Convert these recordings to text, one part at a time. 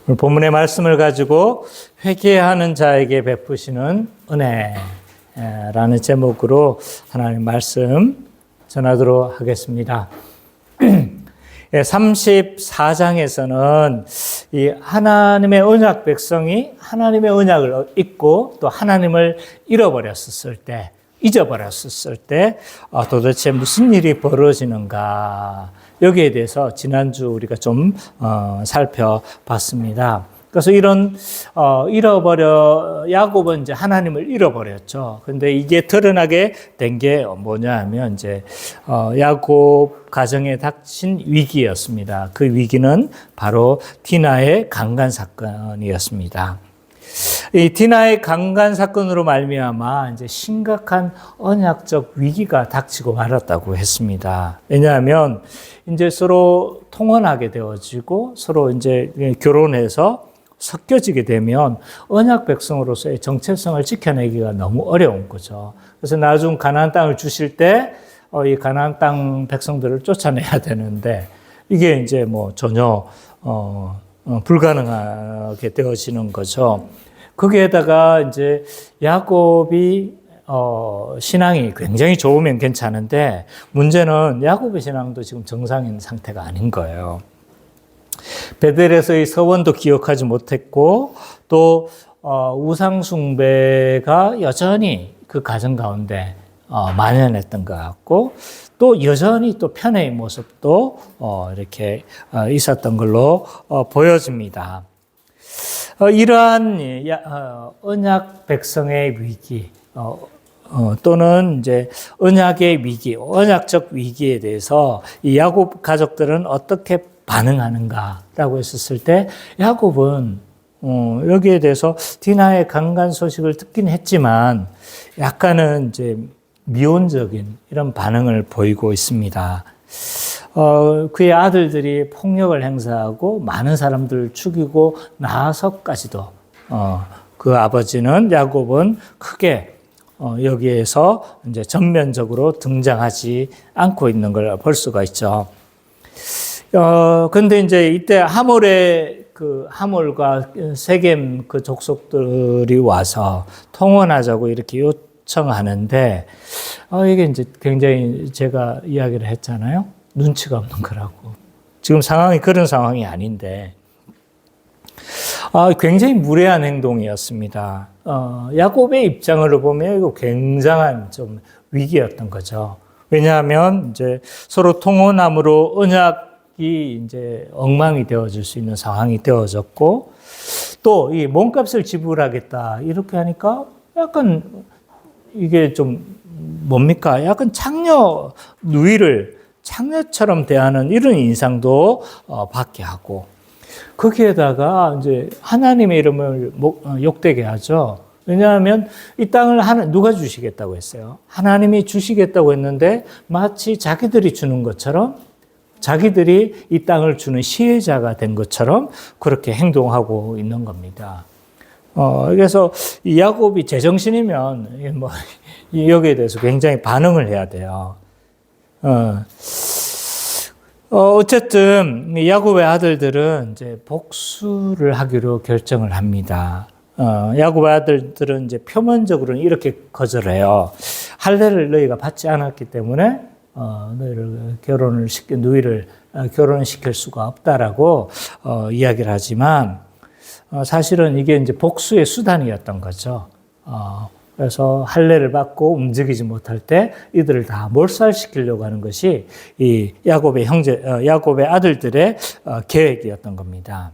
오늘 본문의 말씀을 가지고 회개하는 자에게 베푸시는 은혜라는 제목으로 하나님 말씀 전하도록 하겠습니다. 34장에서는 이 하나님의 언약 백성이 하나님의 언약을 잊고 또 하나님을 잊어버렸을 때 도대체 무슨 일이 벌어지는가, 여기에 대해서 지난주 우리가 좀 살펴봤습니다. 그래서 이런 야곱은 이제 하나님을 잃어버렸죠. 근데 이게 드러나게 된 게 뭐냐 하면 이제 야곱 가정에 닥친 위기였습니다. 그 위기는 바로 디나의 강간 사건이었습니다. 이 디나의 강간 사건으로 말미암아 이제 심각한 언약적 위기가 닥치고 말았다고 했습니다. 왜냐하면 이제 서로 통혼하게 되어지고 서로 이제 결혼해서 섞여지게 되면 언약 백성으로서의 정체성을 지켜내기가 너무 어려운 거죠. 그래서 나중 가나안 땅을 주실 때 이 가나안 땅 백성들을 쫓아내야 되는데 이게 이제 뭐 전혀 불가능하게 되어지는 거죠. 거기에다가 이제 야곱이 신앙이 굉장히 좋으면 괜찮은데 문제는 야곱의 신앙도 지금 정상인 상태가 아닌 거예요. 베델에서의 서원도 기억하지 못했고 또 우상 숭배가 여전히 그 가정 가운데 만연했던 것 같고 또 여전히 또 편애의 모습도 이렇게 있었던 걸로 보여집니다. 이러한 언약 백성의 위기 또는 이제 언약의 위기, 언약적 위기에 대해서 이 야곱 가족들은 어떻게 반응하는가라고 했었을 때 야곱은 여기에 대해서 디나의 강간 소식을 듣긴 했지만 약간은 이제 미온적인 이런 반응을 보이고 있습니다. 그의 아들들이 폭력을 행사하고 많은 사람들을 죽이고 나서까지도 그 아버지는 야곱은 크게 여기에서 이제 전면적으로 등장하지 않고 있는 걸 볼 수가 있죠. 근데 이제 이때 하몰과 세겜 그 족속들이 와서 통혼하자고 이렇게 요청하는데, 이게 이제 굉장히 제가 이야기를 했잖아요. 눈치가 없는 거라고. 지금 상황이 그런 상황이 아닌데, 굉장히 무례한 행동이었습니다. 야곱의 입장으로 보면 이거 굉장한 좀 위기였던 거죠. 왜냐하면 이제 서로 통혼함으로 언약이 이제 엉망이 되어질 수 있는 상황이 되어졌고, 또 이 몸값을 지불하겠다 이렇게 하니까 약간 이게 좀 뭡니까? 약간 창녀처럼 대하는 이런 인상도 받게 하고, 거기에다가 이제 하나님의 이름을 욕되게 하죠. 왜냐하면 이 땅을 누가 주시겠다고 했어요? 하나님이 주시겠다고 했는데 마치 자기들이 주는 것처럼, 자기들이 이 땅을 주는 시혜자가 된 것처럼 그렇게 행동하고 있는 겁니다. 그래서 이 야곱이 제정신이면 뭐 여기에 대해서 굉장히 반응을 해야 돼요. 어쨌든 야곱의 아들들은 이제 복수를 하기로 결정을 합니다. 야곱의 아들들은 이제 표면적으로는 이렇게 거절해요. 할례를 너희가 받지 않았기 때문에 너희를 결혼시킬 수가 없다라고 이야기를 하지만 사실은 이게 이제 복수의 수단이었던 거죠. 그래서 할례를 받고 움직이지 못할 때 이들을 다 몰살시키려고 하는 것이 이 야곱의 아들들의 계획이었던 겁니다.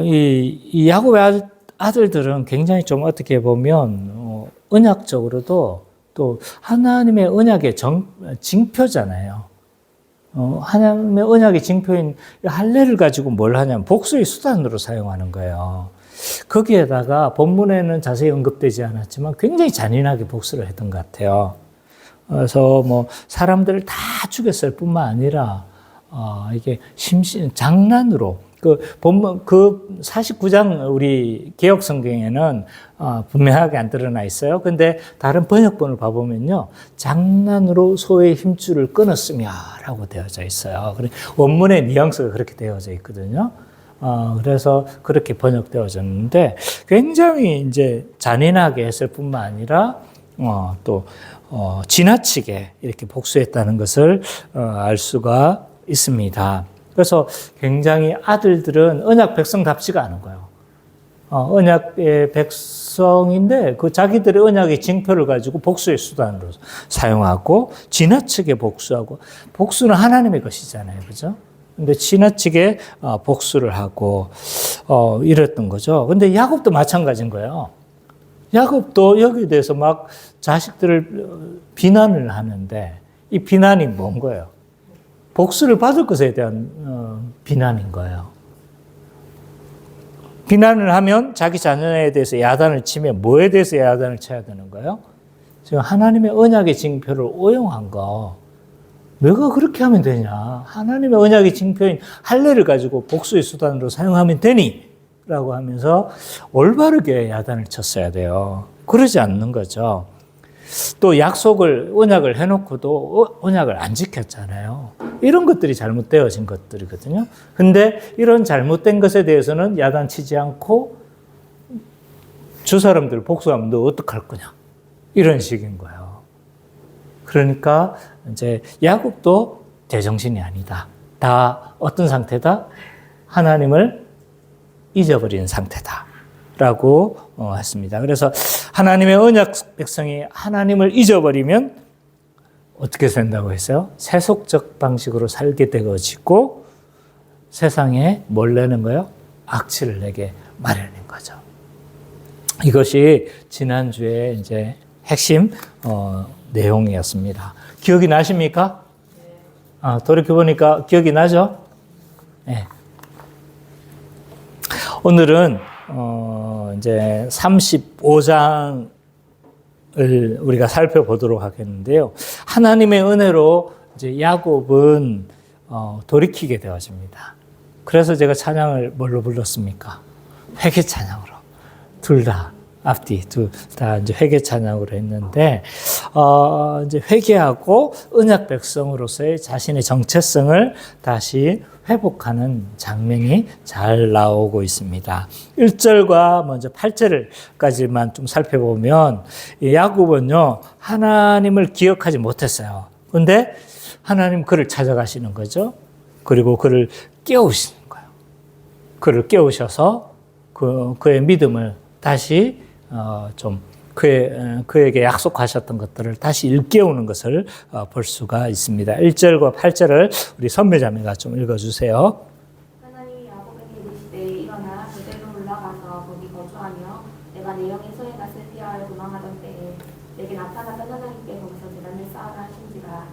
이 야곱의 아들들은 굉장히 좀 어떻게 보면 언약적으로도 또 하나님의 언약의 징표잖아요. 하나님의 언약의 징표인 할례를 가지고 뭘 하냐면 복수의 수단으로 사용하는 거예요. 거기에다가 본문에는 자세히 언급되지 않았지만 굉장히 잔인하게 복수를 했던 것 같아요. 그래서 뭐 사람들을 다 죽였을 뿐만 아니라 이게 장난으로 그 49장 우리 개역 성경에는 분명하게 안 드러나 있어요. 근데 다른 번역본을 봐보면요, 장난으로 소의 힘줄을 끊었으며라고 되어져 있어요. 원문의 뉘앙스가 그렇게 되어져 있거든요. 그래서 그렇게 번역되어졌는데 굉장히 이제 잔인하게 했을 뿐만 아니라 또 지나치게 이렇게 복수했다는 것을 알 수가 있습니다. 그래서 굉장히 아들들은 언약 백성답지가 않은 거예요. 언약의 백성인데 그 자기들의 언약의 징표를 가지고 복수의 수단으로 사용하고 지나치게 복수하고, 복수는 하나님의 것이잖아요. 그죠? 근데 지나치게 복수를 하고 이랬던 거죠. 근데 야곱도 마찬가지인 거예요. 야곱도 여기에 대해서 막 자식들을 비난을 하는데 이 비난이 뭔 거예요? 복수를 받을 것에 대한 비난인 거예요. 비난을 하면 자기 자녀에 대해서 야단을 치면 뭐에 대해서 야단을 쳐야 되는 거예요? 지금 하나님의 언약의 징표를 오용한 거, 내가 그렇게 하면 되냐? 하나님의 언약의 징표인 할례를 가지고 복수의 수단으로 사용하면 되니? 라고 하면서 올바르게 야단을 쳤어야 돼요. 그러지 않는 거죠. 또 약속을, 언약을 해놓고도 언약을 안 지켰잖아요. 이런 것들이 잘못되어진 것들이거든요. 근데 이런 잘못된 것에 대해서는 야단치지 않고 저 사람들 복수하면 너 어떡할 거냐? 이런 식인 거예요. 그러니까 이제 야곱도 제정신이 아니다. 다 어떤 상태다? 하나님을 잊어버린 상태다. 라고 했습니다. 그래서 하나님의 언약 백성이 하나님을 잊어버리면 어떻게 된다고 했어요? 세속적 방식으로 살게 되어지고 세상에 뭘 내는 거예요? 악취를 내게 마련인 거죠. 이것이 지난주에 이제 핵심 내용이었습니다. 기억이 나십니까? 돌이켜보니까 기억이 나죠? 네. 오늘은 이제 35장을 우리가 살펴보도록 하겠는데요. 하나님의 은혜로 이제 야곱은 돌이키게 되어집니다. 그래서 제가 찬양을 뭘로 불렀습니까? 회개 찬양으로. 둘 다, 앞뒤 둘 다 이제 회개 찬양으로 했는데, 이제 회개하고 언약 백성으로서의 자신의 정체성을 다시 회복하는 장면이 잘 나오고 있습니다. 1절과 먼저 8절까지만 좀 살펴보면, 야곱은요, 하나님을 기억하지 못했어요. 근데 하나님 그를 찾아가시는 거죠. 그리고 그를 깨우시는 거예요. 그를 깨우셔서 그의 믿음을 다시 좀 그에게 약속하셨던 것들을 다시 일깨우는 것을 볼 수가 있습니다. 1절과 8절을 우리 선배자매가 좀 읽어주세요. 하나님이 야곱에게 이르시되 일어나 베델로 올라가서 거기 거주하며 내가 내 영의 소에 낯을 피하여 도망하던 때에 내게 나타났던 하나님께 거기서 제단을 쌓아라 하신지라.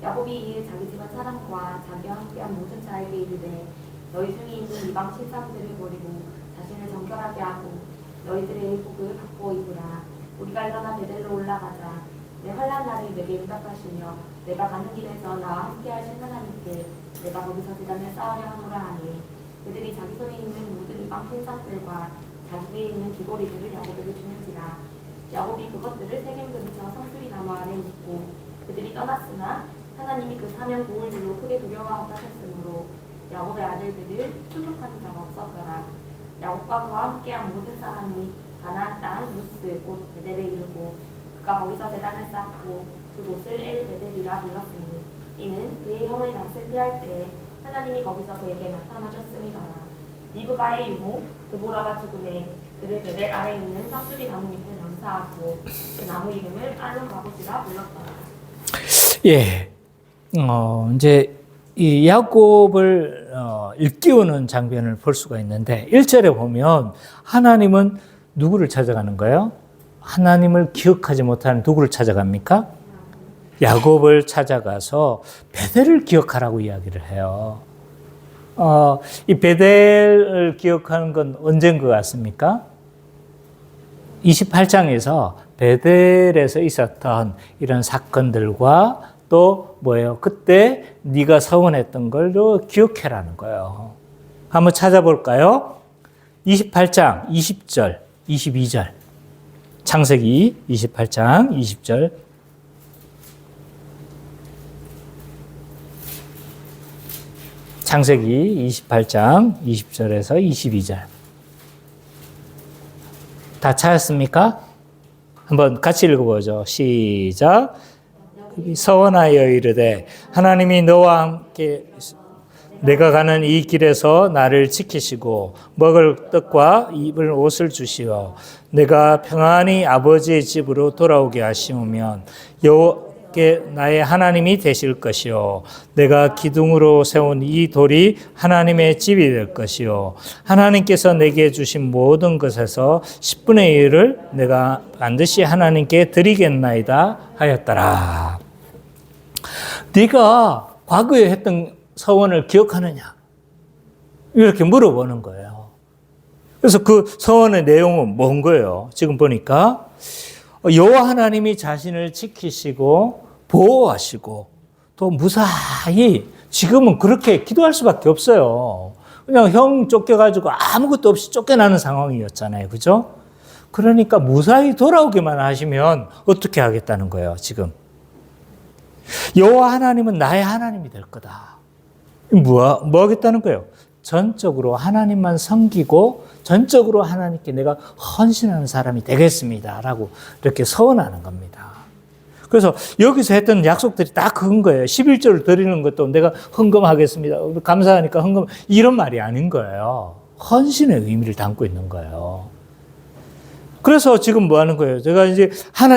야곱이 이에 자기 집안 사람과 자기와 함께한 모든 자에게 이르되 너희 중에 있는 이방 신상들을 버리고 자신을 정결하게 하고 너희들의 의복을 바꾸어 입으라. 우리가 일어나 베델로 올라가자. 내 환난 날에 내게 응답하시며 내가 가는 길에서 나와 함께 하신 하나님께 내가 거기서 제단을 쌓으려 하노라 하니 그들이 자기 손에 있는 모든 이방 신상들과 자기에 있는 귀고리들을 야곱에게 주는지라. 야곱이 그것들을 세겜 근처 성수리 나무 아래 묻고 그들이 떠났으나 하나님이 그 사면 고울들로 크게 두려워하고 하셨으므로 야곱의 아들들을 추격하는 자가 없었더라. 야곱과 그와 함께한 모든 사람이 가나안 땅 루스 곧 베델에 이르고 그가 거기서 제단을 쌓고 그곳을 엘 베델이라 불렀으니 이는 그의 형의 낯을 피할 때에 하나님이 거기서 그에게 나타나셨음이더라. 리브가의 유모 드보라가 죽음에 그를 베델 아래 있는 삭수리 나무 밑에 남사하고 그 나무 이름을 아는 가봇이라 불렀더라. 예, 이제 이 야곱을 일깨우는 장면을 볼 수가 있는데 1절에 보면 하나님은 누구를 찾아가는 거예요? 하나님을 기억하지 못하는 누구를 찾아갑니까? 야곱을 찾아가서 베델을 기억하라고 이야기를 해요. 이 베델을 기억하는 건 언제인 것 같습니까? 28장에서 베델에서 있었던 이런 사건들과 또 뭐예요? 그때 네가 서원했던 걸 기억해라는 거예요. 한번 찾아볼까요? 28장 20절, 22절. 창세기 28장 20절. 창세기 28장 20절에서 22절. 다 찾았습니까? 한번 같이 읽어보죠. 시작. 서원하여 이르되 하나님이 너와 함께 내가 가는 이 길에서 나를 지키시고 먹을 떡과 입을 옷을 주시어 내가 평안히 아버지의 집으로 돌아오게 하시면 여호와께 나의 하나님이 되실 것이요 내가 기둥으로 세운 이 돌이 하나님의 집이 될 것이요 하나님께서 내게 주신 모든 것에서 10분의 1을 내가 반드시 하나님께 드리겠나이다 하였더라. 네가 과거에 했던 서원을 기억하느냐? 이렇게 물어보는 거예요. 그래서 그 서원의 내용은 뭔 거예요? 지금 보니까 여호와 하나님이 자신을 지키시고 보호하시고 또 무사히 지금은 그렇게 기도할 수밖에 없어요. 그냥 형 쫓겨가지고 아무것도 없이 쫓겨나는 상황이었잖아요. 그죠? 그러니까 무사히 돌아오기만 하시면 어떻게 하겠다는 거예요, 지금. 여호와 하나님은 나의 하나님이 될 거다. 뭐 하겠다는 거예요? 전적으로 하나님만 섬기고 전적으로 하나님께 내가 헌신하는 사람이 되겠습니다. 라고 이렇게 서원하는 겁니다. 그래서 여기서 했던 약속들이 다 그건 거예요. 11조를 드리는 것도 내가 헌금하겠습니다. 감사하니까 헌금. 이런 말이 아닌 거예요. 헌신의 의미를 담고 있는 거예요. 그래서 지금 뭐 하는 거예요? 제가 이제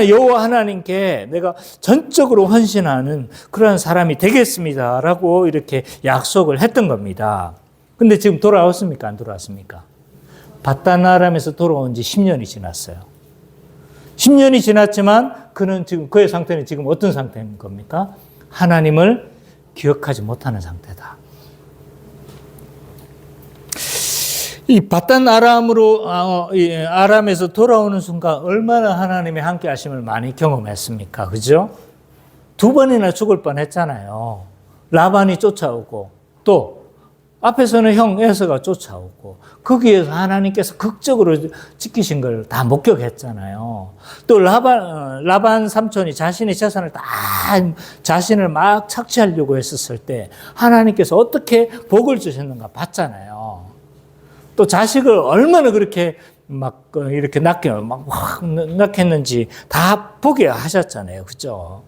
여호와 하나님께 내가 전적으로 헌신하는 그런 사람이 되겠습니다. 라고 이렇게 약속을 했던 겁니다. 근데 지금 돌아왔습니까? 안 돌아왔습니까? 바단 아람에서 돌아온 지 10년이 지났어요. 10년이 지났지만 그는 지금, 그의 상태는 지금 어떤 상태인 겁니까? 하나님을 기억하지 못하는 상태다. 이 바단 아람에서 돌아오는 순간 얼마나 하나님의 함께 하심을 많이 경험했습니까? 그죠? 2번이나 죽을 뻔 했잖아요. 라반이 쫓아오고 또 앞에서는 형 에서가 쫓아오고 거기에서 하나님께서 극적으로 지키신 걸 다 목격했잖아요. 또 라반 삼촌이 자신의 재산을 다 자신을 막 착취하려고 했었을 때 하나님께서 어떻게 복을 주셨는가 봤잖아요. 또 자식을 얼마나 그렇게 막 이렇게 낳겠는지 다 보게 하셨잖아요. 그죠?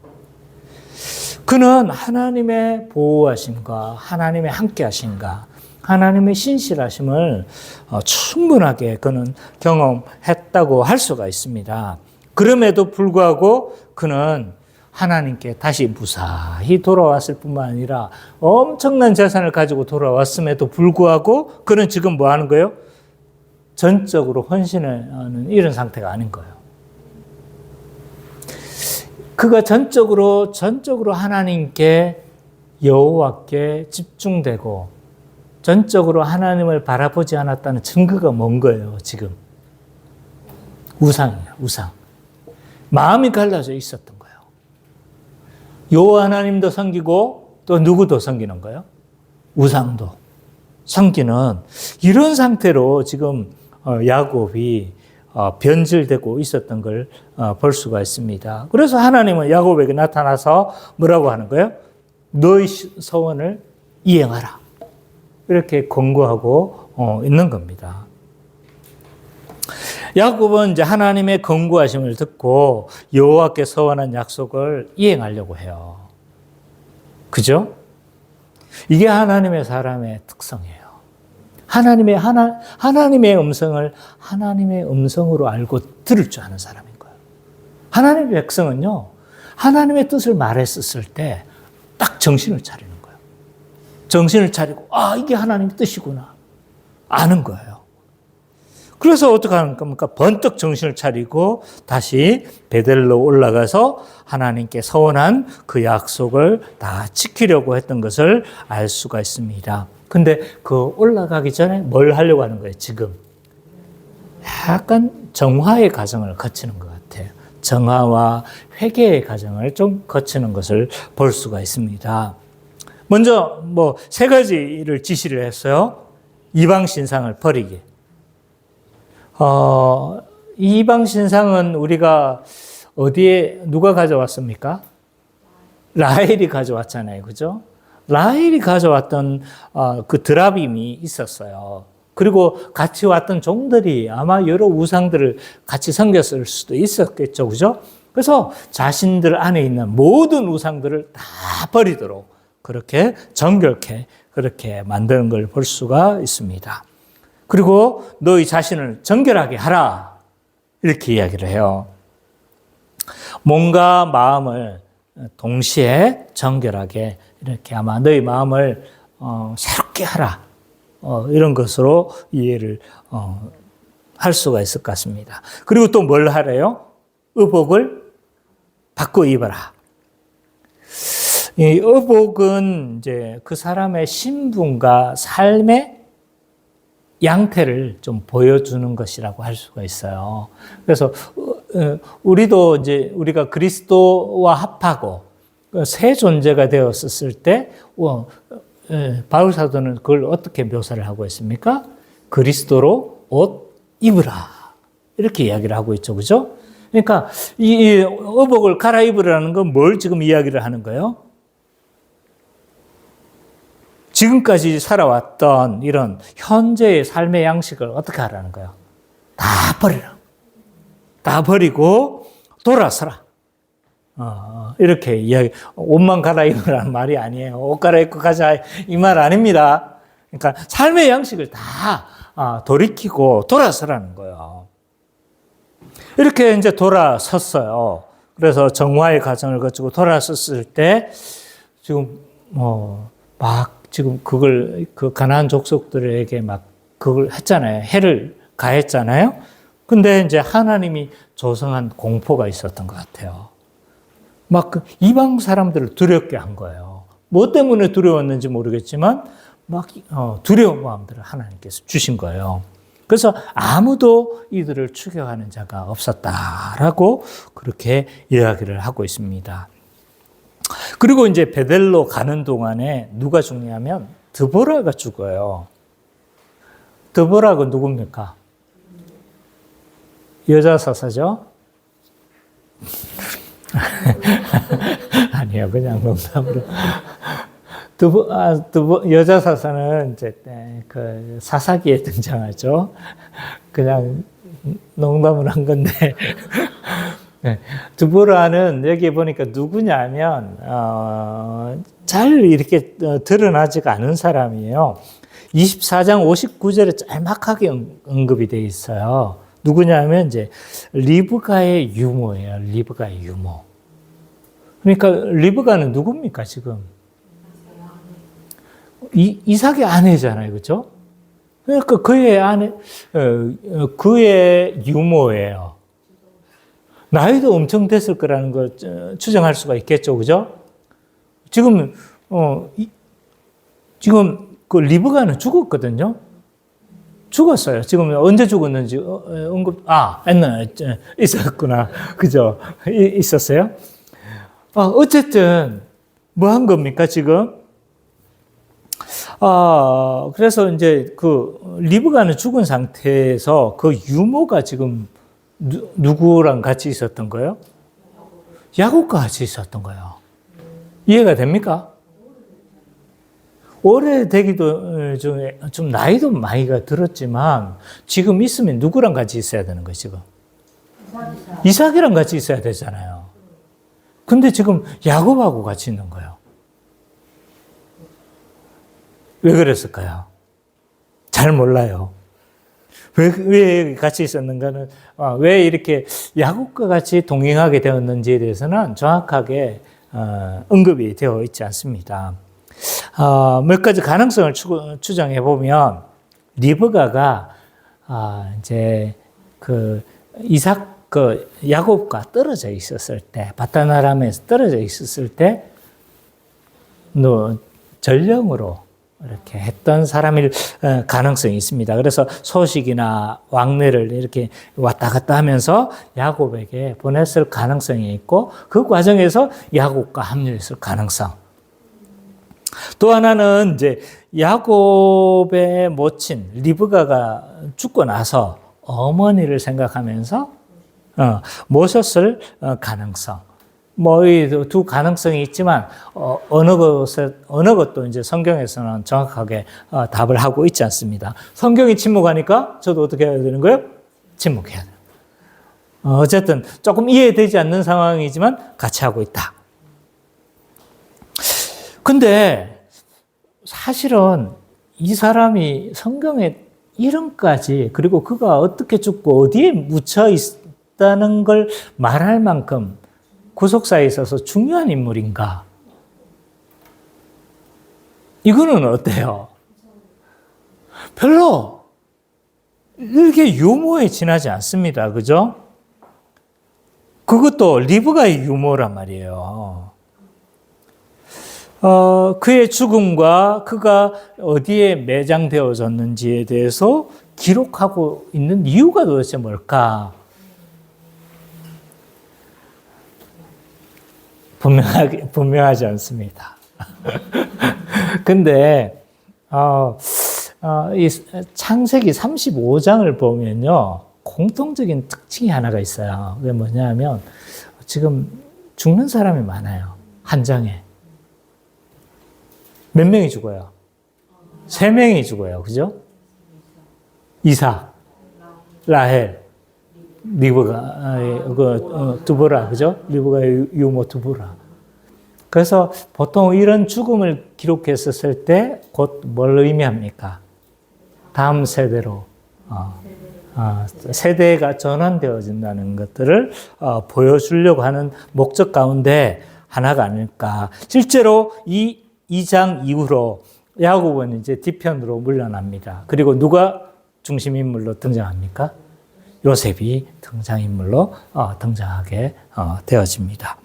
그는 하나님의 보호하심과 하나님의 함께 하심과 하나님의 신실하심을 충분하게 그는 경험했다고 할 수가 있습니다. 그럼에도 불구하고 그는 하나님께 다시 무사히 돌아왔을 뿐만 아니라 엄청난 재산을 가지고 돌아왔음에도 불구하고 그는 지금 뭐 하는 거예요? 전적으로 헌신하는 이런 상태가 아닌 거예요. 그가 전적으로 하나님께 여호와께 집중되고 전적으로 하나님을 바라보지 않았다는 증거가 뭔 거예요, 지금? 우상이에요, 우상. 마음이 갈라져 있었던 거예요. 여호와 하나님도 섬기고 또 누구도 섬기는 거예요? 우상도 섬기는 이런 상태로 지금 야곱이 변질되고 있었던 걸 볼 수가 있습니다. 그래서 하나님은 야곱에게 나타나서 뭐라고 하는 거예요? 너의 서원을 이행하라. 이렇게 권고하고 있는 겁니다. 야곱은 이제 하나님의 권고하심을 듣고 여호와께 서원한 약속을 이행하려고 해요. 그죠? 이게 하나님의 사람의 특성이에요. 하나님의 음성을 하나님의 음성으로 알고 들을 줄 아는 사람인 거예요. 하나님의 백성은요, 하나님의 뜻을 말했었을 때 딱 정신을 차리는 거예요. 정신을 차리고, 이게 하나님의 뜻이구나. 아는 거예요. 그래서 어떻게 하는 겁니까? 번뜩 정신을 차리고 다시 베델로 올라가서 하나님께 서원한 그 약속을 다 지키려고 했던 것을 알 수가 있습니다. 근데 그 올라가기 전에 뭘 하려고 하는 거예요, 지금? 약간 정화의 과정을 거치는 것 같아요. 정화와 회개의 과정을 좀 거치는 것을 볼 수가 있습니다. 먼저 뭐 세 가지를 지시를 했어요. 이방 신상을 버리기. 이방 신상은 우리가 어디에 누가 가져왔습니까? 라헬이 가져왔잖아요, 그죠? 라헬이 가져왔던 그 드라빔이 있었어요. 그리고 같이 왔던 종들이 아마 여러 우상들을 같이 섬겼을 수도 있었겠죠, 그죠? 그래서 자신들 안에 있는 모든 우상들을 다 버리도록 그렇게 정결케 그렇게 만드는 걸 볼 수가 있습니다. 그리고 너희 자신을 정결하게 하라 이렇게 이야기를 해요. 몸과 마음을 동시에 정결하게 이렇게 아마 너희 마음을 새롭게 하라 이런 것으로 이해를 할 수가 있을 것 같습니다. 그리고 또 뭘 하래요? 의복을 바꿔 입어라. 이 의복은 이제 그 사람의 신분과 삶의 양태를 좀 보여주는 것이라고 할 수가 있어요. 그래서 우리도 이제 우리가 그리스도와 합하고 새 존재가 되었을 때 바울 사도는 그걸 어떻게 묘사를 하고 있습니까? 그리스도로 옷 입으라 이렇게 이야기를 하고 있죠, 그죠? 그러니까 이 의복을 갈아입으라는 건 뭘 지금 이야기를 하는 거예요? 지금까지 살아왔던 이런 현재의 삶의 양식을 어떻게 하라는 거예요? 다 버리라. 다 버리고 돌아서라. 이렇게 이야기, 옷만 갈아입으라는 말이 아니에요. 옷 갈아입고 가자 이 말 아닙니다. 그러니까 삶의 양식을 다 돌이키고 돌아서라는 거예요. 이렇게 이제 돌아섰어요. 그래서 정화의 과정을 거치고 돌아섰을 때 지금 지금 그걸 그 가나안 족속들에게 막 그걸 했잖아요. 해를 가했잖아요. 근데 이제 하나님이 조성한 공포가 있었던 것 같아요. 막 그 이방 사람들을 두렵게 한 거예요. 뭐 때문에 두려웠는지 모르겠지만 막 두려운 마음들을 하나님께서 주신 거예요. 그래서 아무도 이들을 추격하는 자가 없었다라고 그렇게 이야기를 하고 있습니다. 그리고 이제 베델로 가는 동안에 누가 죽냐면 드보라가 죽어요. 드보라가 누굽니까? 여자 사사죠? 아니요, 그냥 농담으로. 여자 사사는 이제 그 사사기에 등장하죠. 그냥 농담을 한 건데. 네. 드보라는 여기 보니까 누구냐면 잘 이렇게 드러나지가 않은 사람이에요. 24장 59절에 짤막하게 언급이 되어 있어요. 누구냐면 이제 리브가의 유모예요. 리브가의 유모. 그러니까 리브가는 누굽니까 지금? 이삭의 아내잖아요, 그렇죠? 그러니까 그의 아내, 그의 유모예요. 나이도 엄청 됐을 거라는 걸 추정할 수가 있겠죠, 그죠? 지금 그 리브가는 죽었거든요. 죽었어요. 지금 언제 죽었는지 옛날에 있었구나, 그죠? 있었어요. 어쨌든 뭐 한 겁니까 지금? 그래서 이제 그 리브가는 죽은 상태에서 그 유모가 지금 누구랑 같이 있었던 거예요? 야곱과 같이 있었던 거예요. 이해가 됩니까? 오래되기도 좀 나이도 많이가 들었지만 지금 있으면 누구랑 같이 있어야 되는 거예요, 지금? 이삭이랑 같이 있어야 되잖아요. 근데 지금 야곱하고 같이 있는 거예요. 왜 그랬을까요? 잘 몰라요. 왜 같이 있었는가는, 왜 이렇게 야곱과 같이 동행하게 되었는지에 대해서는 정확하게 언급이 되어 있지 않습니다. 몇 가지 가능성을 추정해 보면, 리브가가 이제 야곱과 떨어져 있었을 때, 바다나람에서 떨어져 있었을 때, 전령으로 이렇게 했던 사람일 가능성이 있습니다. 그래서 소식이나 왕래를 이렇게 왔다 갔다 하면서 야곱에게 보냈을 가능성이 있고 그 과정에서 야곱과 합류했을 가능성. 또 하나는 이제 야곱의 모친 리브가가 죽고 나서 어머니를 생각하면서 모셨을 가능성. 뭐 이 두 가능성이 있지만 어느 것도 이제 성경에서는 정확하게 답을 하고 있지 않습니다. 성경이 침묵하니까 저도 어떻게 해야 되는 거예요? 침묵해야 돼요. 어쨌든 조금 이해되지 않는 상황이지만 같이 하고 있다. 근데 사실은 이 사람이 성경에 이름까지 그리고 그가 어떻게 죽고 어디에 묻혀 있다는 걸 말할 만큼 구속사에 있어서 중요한 인물인가? 이거는 어때요? 별로 이렇게 유머에 지나지 않습니다. 그죠? 그것도 리브가의 유머란 말이에요. 그의 죽음과 그가 어디에 매장되어졌는지에 대해서 기록하고 있는 이유가 도대체 뭘까? 분명하지 않습니다. 근데, 이 창세기 35장을 보면요, 공통적인 특징이 하나가 있어요. 그게 뭐냐면, 지금 죽는 사람이 많아요. 한 장에. 몇 명이 죽어요? 3명이 죽어요. 그죠? 이삭, 라헬, 리브가, 두보라, 그죠? 리브가의 유모 두보라. 그래서 보통 이런 죽음을 기록했었을 때 곧 뭘 의미합니까? 다음 세대로, 세대가 전환되어진다는 것들을 보여주려고 하는 목적 가운데 하나가 아닐까. 실제로 이 2장 이후로 야곱은 이제 뒤편으로 물러납니다. 그리고 누가 중심인물로 등장합니까? 요셉이 등장인물로 등장하게 되어집니다.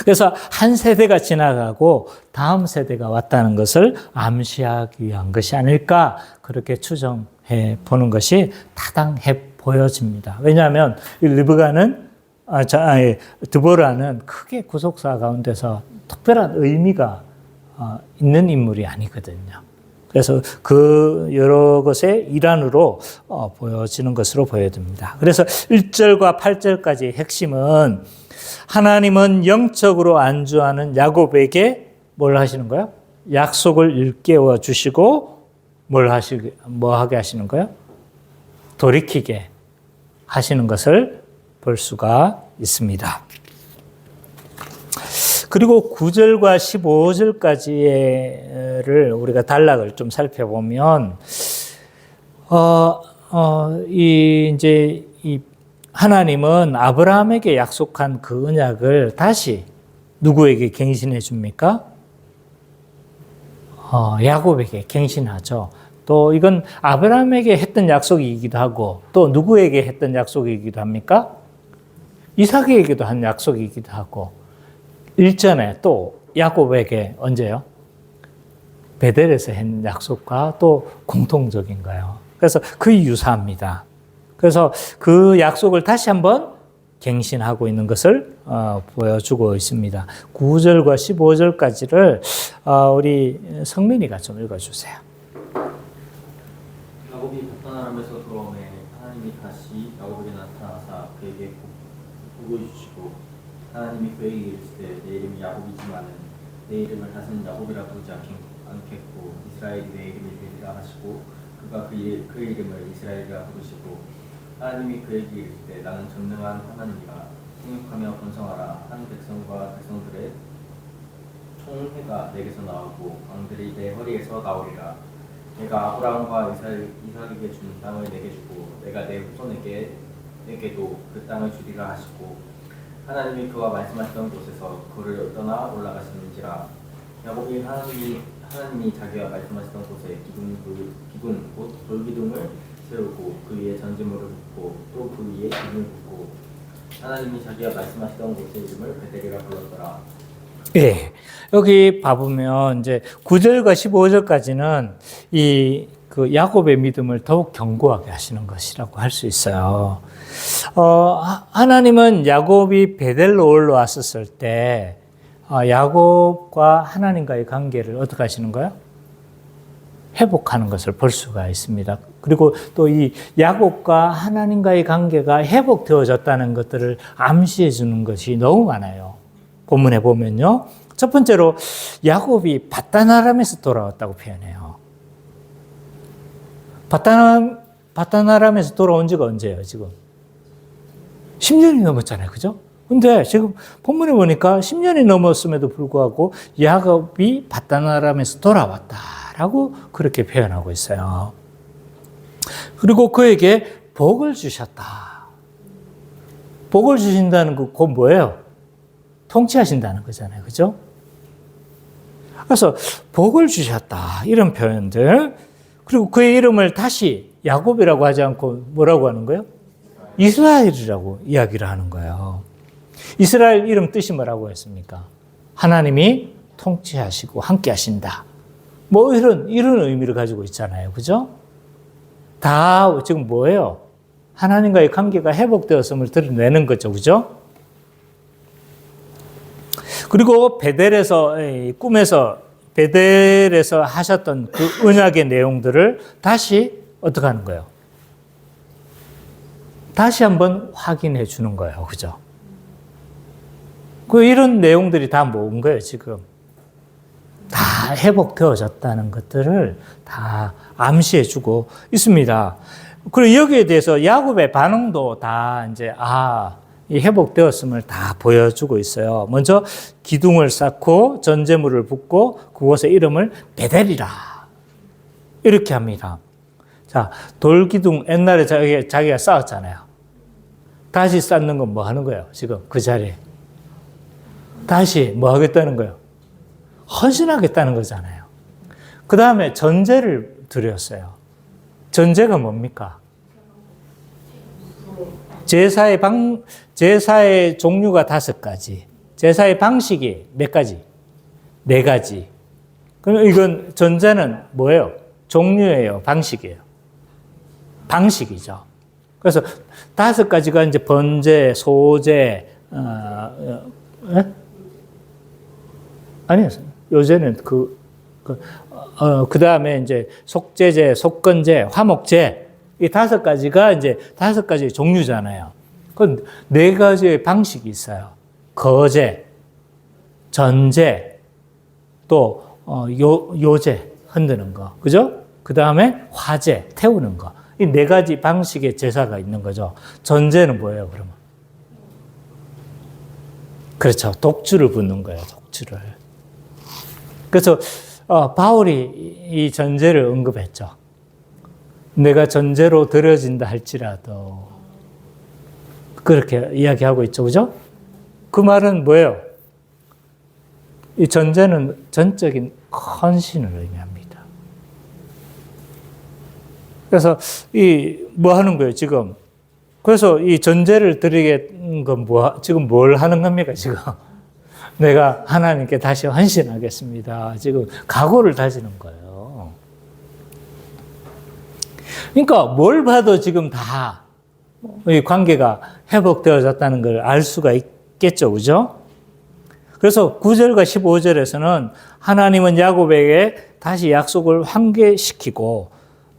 그래서 한 세대가 지나가고 다음 세대가 왔다는 것을 암시하기 위한 것이 아닐까 그렇게 추정해 보는 것이 타당해 보여집니다. 왜냐하면 리브가는 드보라는 크게 구속사 가운데서 특별한 의미가 있는 인물이 아니거든요. 그래서 그 여러 것의 일환으로 보여지는 것으로 보여집니다. 그래서 1절과 8절까지의 핵심은 하나님은 영적으로 안주하는 야곱에게 뭘 하시는 거예요? 약속을 일깨워 주시고 뭐 하게 하시는 거예요? 돌이키게 하시는 것을 볼 수가 있습니다. 그리고 9절과 15절까지를 우리가 단락을 좀 살펴보면, 이 하나님은 아브라함에게 약속한 그 언약을 다시 누구에게 갱신해 줍니까? 야곱에게 갱신하죠. 또 이건 아브라함에게 했던 약속이기도 하고, 또 누구에게 했던 약속이기도 합니까? 이삭에게도 한 약속이기도 하고, 일전에 또 야곱에게 언제요? 베델에서 한 약속과 또 공통적인 거예요. 그래서 거의 유사합니다. 그래서 그 약속을 다시 한번 갱신하고 있는 것을 보여주고 있습니다. 9절과 15절까지를 우리 성민이가 좀 읽어주세요. 야곱이 갔던 아람에서 돌아오매 하나님이 다시 야곱에게 나타나사 그에게 복을 주시고 하나님이 그에게 이르시되 내 이름이 야곱이지만은 내 이름을 다시는 야곱이라 부르지 않겠고 이스라엘이 내 이름을 되리라 하시고 그가 그 이름을 이스라엘이라 부르시고 하나님이 그에게 이르시되 나는 전능한 하나님이라 생육하며 번성하라 한 백성과 백성들의 총회가 내게서 나오고 왕들이 내 허리에서 나오리라. 내가 아브라함과 이삭에게 준 땅을 내게 주고 내가 내 후손에게도 그 땅을 주리라 하시고 하나님이 그와 말씀하시던 곳에서 그를 떠나 올라가시는지라. 야곱이 하나님이 자기와 말씀하시던 곳에 기둥 곧 돌기둥을 세우고 그 위에 전지물을 붓고 또 그 위에 기둥을 붓고 하나님이 자기와 말씀하시던 곳의 이름을 베델이라 불렀더라. 예. 여기 봐보면 이제 9절과 15절까지는 그 야곱의 믿음을 더욱 견고하게 하시는 것이라고 할 수 있어요. 하나님은 야곱이 베델로 올라왔었을 때 야곱과 하나님과의 관계를 어떻게 하시는 거예요? 회복하는 것을 볼 수가 있습니다. 그리고 또 이 야곱과 하나님과의 관계가 회복되어졌다는 것들을 암시해 주는 것이 너무 많아요. 본문에 보면요. 첫 번째로 야곱이 바다나람에서 돌아왔다고 표현해요. 바다나람에서 돌아온 지가 언제예요, 지금? 10년이 넘었잖아요, 그죠? 근데 지금 본문에 보니까 10년이 넘었음에도 불구하고 야곱이 바다나람에서 돌아왔다라고 그렇게 표현하고 있어요. 그리고 그에게 복을 주셨다. 복을 주신다는 그건 뭐예요? 통치하신다는 거잖아요, 그죠? 그래서 복을 주셨다 이런 표현들. 그리고 그의 이름을 다시 야곱이라고 하지 않고 뭐라고 하는 거예요? 이스라엘이라고 이야기를 하는 거예요. 이스라엘 이름 뜻이 뭐라고 했습니까? 하나님이 통치하시고 함께 하신다. 뭐 이런 의미를 가지고 있잖아요. 그죠? 다 지금 뭐예요? 하나님과의 관계가 회복되었음을 드러내는 거죠. 그죠? 그리고 꿈에서 베델에서 하셨던 그 언약의 내용들을 다시 어떻게 하는 거예요? 다시 한번 확인해 주는 거예요. 그죠? 이런 내용들이 다 모은 거예요, 지금. 다 회복되어졌다는 것들을 다 암시해 주고 있습니다. 그리고 여기에 대해서 야곱의 반응도 다 이제, 이 회복되었음을 다 보여주고 있어요. 먼저 기둥을 쌓고 전제물을 붓고 그곳의 이름을 베델이라. 이렇게 합니다. 자, 돌기둥 옛날에 자기가 쌓았잖아요. 다시 쌓는 건 뭐 하는 거예요? 지금 그 자리에. 다시 뭐 하겠다는 거예요? 헌신하겠다는 거잖아요. 그 다음에 전제를 드렸어요. 전제가 뭡니까? 제사의 종류가 5가지. 제사의 방식이 몇 가지? 4가지. 그럼 이건 전제는 뭐예요? 종류예요? 방식이에요? 방식이죠. 그래서 5가지가 이제 번제, 소제, 아니요. 요새는 그 다음에 이제 속제제, 속건제, 화목제, 이 5가지가 이제 5가지의 종류잖아요. 그건 4가지의 방식이 있어요. 거제, 전제, 또, 요제, 흔드는 거. 그죠? 그 다음에 화제, 태우는 거. 이 4가지 방식의 제사가 있는 거죠. 전제는 뭐예요, 그러면? 그렇죠. 독주를 붓는 거예요, 독주를. 그래서, 바울이 이 전제를 언급했죠. 내가 전제로 드려진다 할지라도. 그렇게 이야기하고 있죠. 그죠? 그 말은 뭐예요? 이 전제는 전적인 헌신을 의미합니다. 그래서 뭐 하는 거예요, 지금? 그래서 이 전제를 드리는 건 지금 뭘 하는 겁니까, 지금? 내가 하나님께 다시 헌신하겠습니다. 지금 각오를 다지는 거예요. 그러니까 뭘 봐도 지금 다 이 관계가 회복되어졌다는 걸 알 수가 있겠죠. 그죠? 그래서 9절과 15절에서는 하나님은 야곱에게 다시 약속을 환기시키고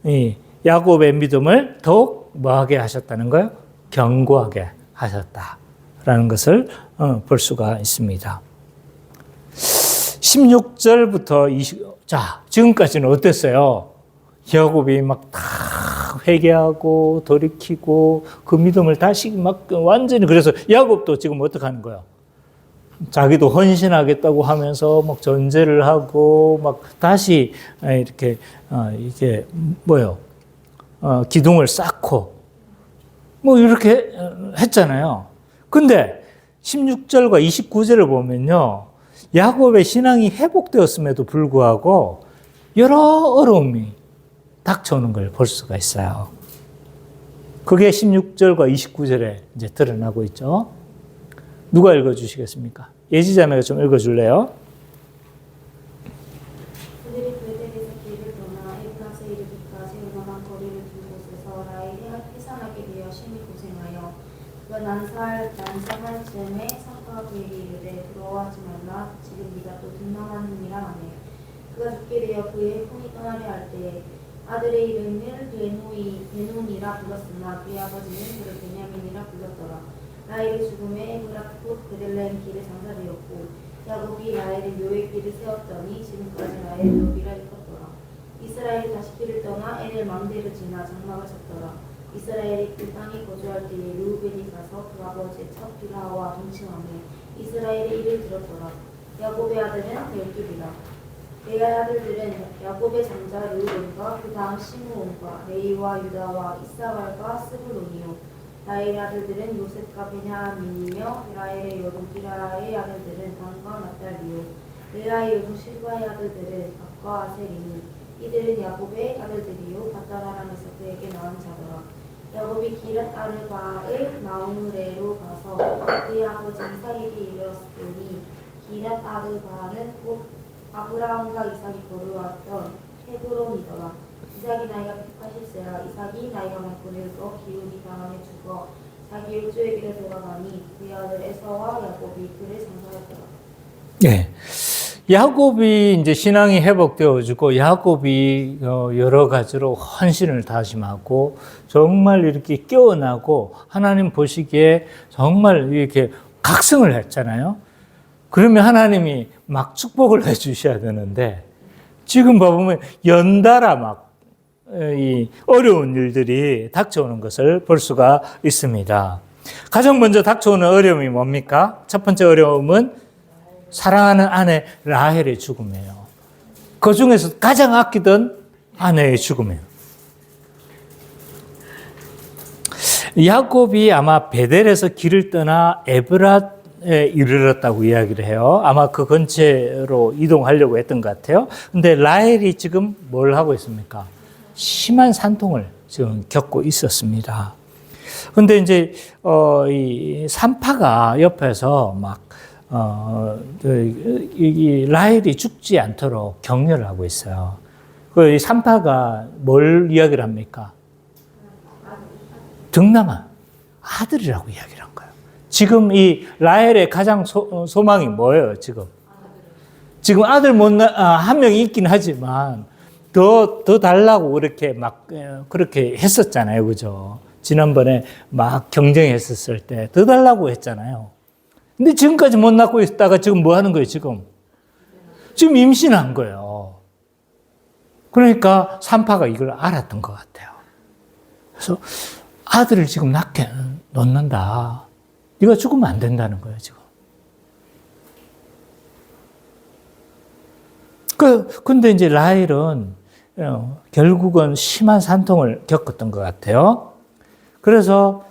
이 야곱의 믿음을 더욱 뭐하게 하셨다는 거예요? 견고하게 하셨다라는 것을 볼 수가 있습니다. 16절부터 지금까지는 어땠어요? 야곱이 막 다 회개하고 돌이키고 그 믿음을 다시 막 완전히 그래서 야곱도 지금 어떻게 하는 거예요? 자기도 헌신하겠다고 하면서 막 전제를 하고 막 다시 이렇게 이게 뭐예요? 기둥을 쌓고 뭐 이렇게 했잖아요. 근데 16절과 29절을 보면요. 야곱의 신앙이 회복되었음에도 불구하고 여러 어려움이 닥쳐오는 걸 볼 수가 있어요. 그게 16절과 29절에 이제 드러나고 있죠. 누가 읽어주시겠습니까? 예지자매가 좀 읽어줄래요? 그들이 베델에서 길을 떠나 에브라스에 이르기까지 얼마나 거리를 둔 곳에서 라헬이 해산하게 되어 심히 고생하여 그가 난사할 즈음에 산파가 그에게 이르되 부러워하지 말라 지금 네가 또 등남하느니라 하매 그가 죽게 되어 그의 품이 떠나려 할 때에 아들의 이름을 베논이라 불렀으나 그의 아버지는 그를 베냐민이라 불렀더라. 라헬의 죽음에 에브라 곧 베들레헴 길에 장사되었고 야곱이 라헬의 묘의 길을 세웠더니 지금까지 라헬 묘비라 일컫더라. 이스라엘이 다시 길을 떠나 엘을 망대를 지나 장막을 쳤더라. 이스라엘이 그 땅에 거주할 때에 르우벤이 가서 그 아버지의 첫 빌하와 동침하며 이스라엘의 일을 들었더라. 야곱의 아들은 12이라. 레아의 아들들은 야곱의 장자 르우벤과 그 다음 시므온과 레이와 유다와 이사갈과 스불론이요. 라헬의 아들들은 요셉과 베냐민이며 라헬의 여종 디라의 아들들은 단과 납달리요. 레아의 여종 실바의 아들들은 갓과 아셀이니 이들은 야곱의 아들들이요 바다나람에서 그에게 낳은 자더라. 야곱이 기랏 아르바의 마우레로 가서 그의 아버지 이삭에게 이르렀으니 기랏 아르바는 곧 아브라함과 이삭이 거류하던 헤브론이더라. 이삭이 나이가 180세라. 이삭이 나이가 많고 늙어 기운이 강하여 죽어 자기 일조에게로 돌아가니 그의 아들 에서와 야곱이 그를 장사했더라. 네. 야곱이 이제 신앙이 회복되어지고 야곱이 여러 가지로 헌신을 다짐하고 정말 이렇게 깨어나고 하나님 보시기에 정말 이렇게 각성을 했잖아요. 그러면 하나님이 막 축복을 해 주셔야 되는데 지금 봐보면 연달아 막 이 어려운 일들이 닥쳐오는 것을 볼 수가 있습니다. 가장 먼저 닥쳐오는 어려움이 뭡니까? 첫 번째 어려움은 사랑하는 아내 라헬의 죽음이에요. 그 중에서 가장 아끼던 아내의 죽음이에요. 야곱이 아마 베델에서 길을 떠나 에브랏에 이르렀다고 이야기를 해요. 아마 그 근처로 이동하려고 했던 것 같아요. 근데 라헬이 지금 뭘 하고 있습니까? 심한 산통을 지금 겪고 있었습니다. 근데 이제, 이 산파가 옆에서 막, 이 라헬이 죽지 않도록 격려를 하고 있어요. 그 산파가 뭘 이야기를 합니까? 등남한 아들이라고 이야기를 한 거예요. 지금 이 라헬의 가장 소망이 뭐예요, 지금? 지금 아들 한 명이 있긴 하지만, 더 달라고 그렇게 막, 그렇게 했었잖아요. 그죠? 지난번에 막 경쟁했었을 때 더 달라고 했잖아요. 근데 지금까지 못 낳고 있다가 지금 뭐 하는 거예요, 지금? 지금 임신한 거예요. 그러니까 산파가 이걸 알았던 것 같아요. 그래서 아들을 지금 낳게 놓는다. 네가 죽으면 안 된다는 거예요, 지금. 근데 이제 라헬은 결국은 심한 산통을 겪었던 것 같아요. 그래서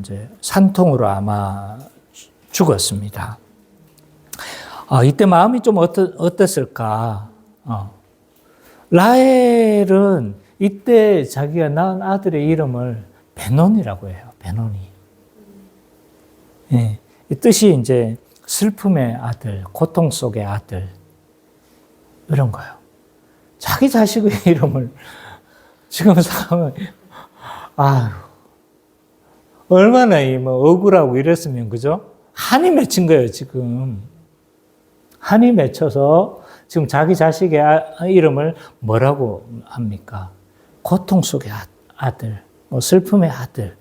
이제 산통으로 아마 죽었습니다. 이때 마음이 좀 어땠을까? 라헬은 이때 자기가 낳은 아들의 이름을 베논이라고 해요. 베논이. 예, 이 뜻이 이제 슬픔의 아들, 고통 속의 아들 이런 거예요. 자기 자식의 이름을 지금 생각하면 얼마나 억울하고 이랬으면 그죠? 한이 맺힌 거예요, 지금. 한이 맺혀서 지금 자기 자식의 이름을 뭐라고 합니까? 고통 속의 아들, 슬픔의 아들,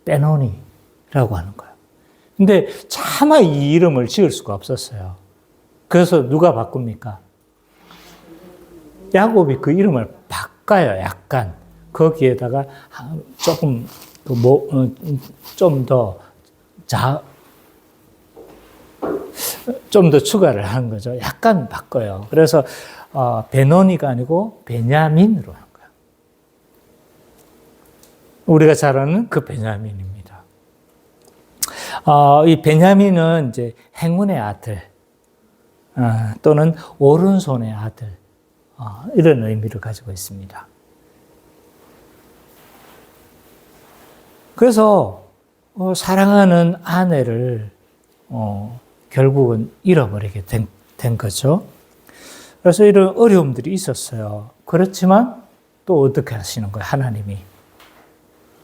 베노니라고 하는 거예요. 근데 차마 이 이름을 지을 수가 없었어요. 그래서 누가 바꿉니까? 야곱이 그 이름을 바꿔요, 약간. 거기에다가 조금, 좀 더 추가를 하는 거죠. 약간 바꿔요. 그래서, 베노니가 아니고 베냐민으로 한 거예요. 우리가 잘 아는 그 베냐민입니다. 이 베냐민은 이제 행운의 아들, 또는 오른손의 아들, 이런 의미를 가지고 있습니다. 그래서 사랑하는 아내를 결국은 잃어버리게 된 거죠. 그래서 이런 어려움들이 있었어요. 그렇지만 또 어떻게 하시는 거예요? 하나님이.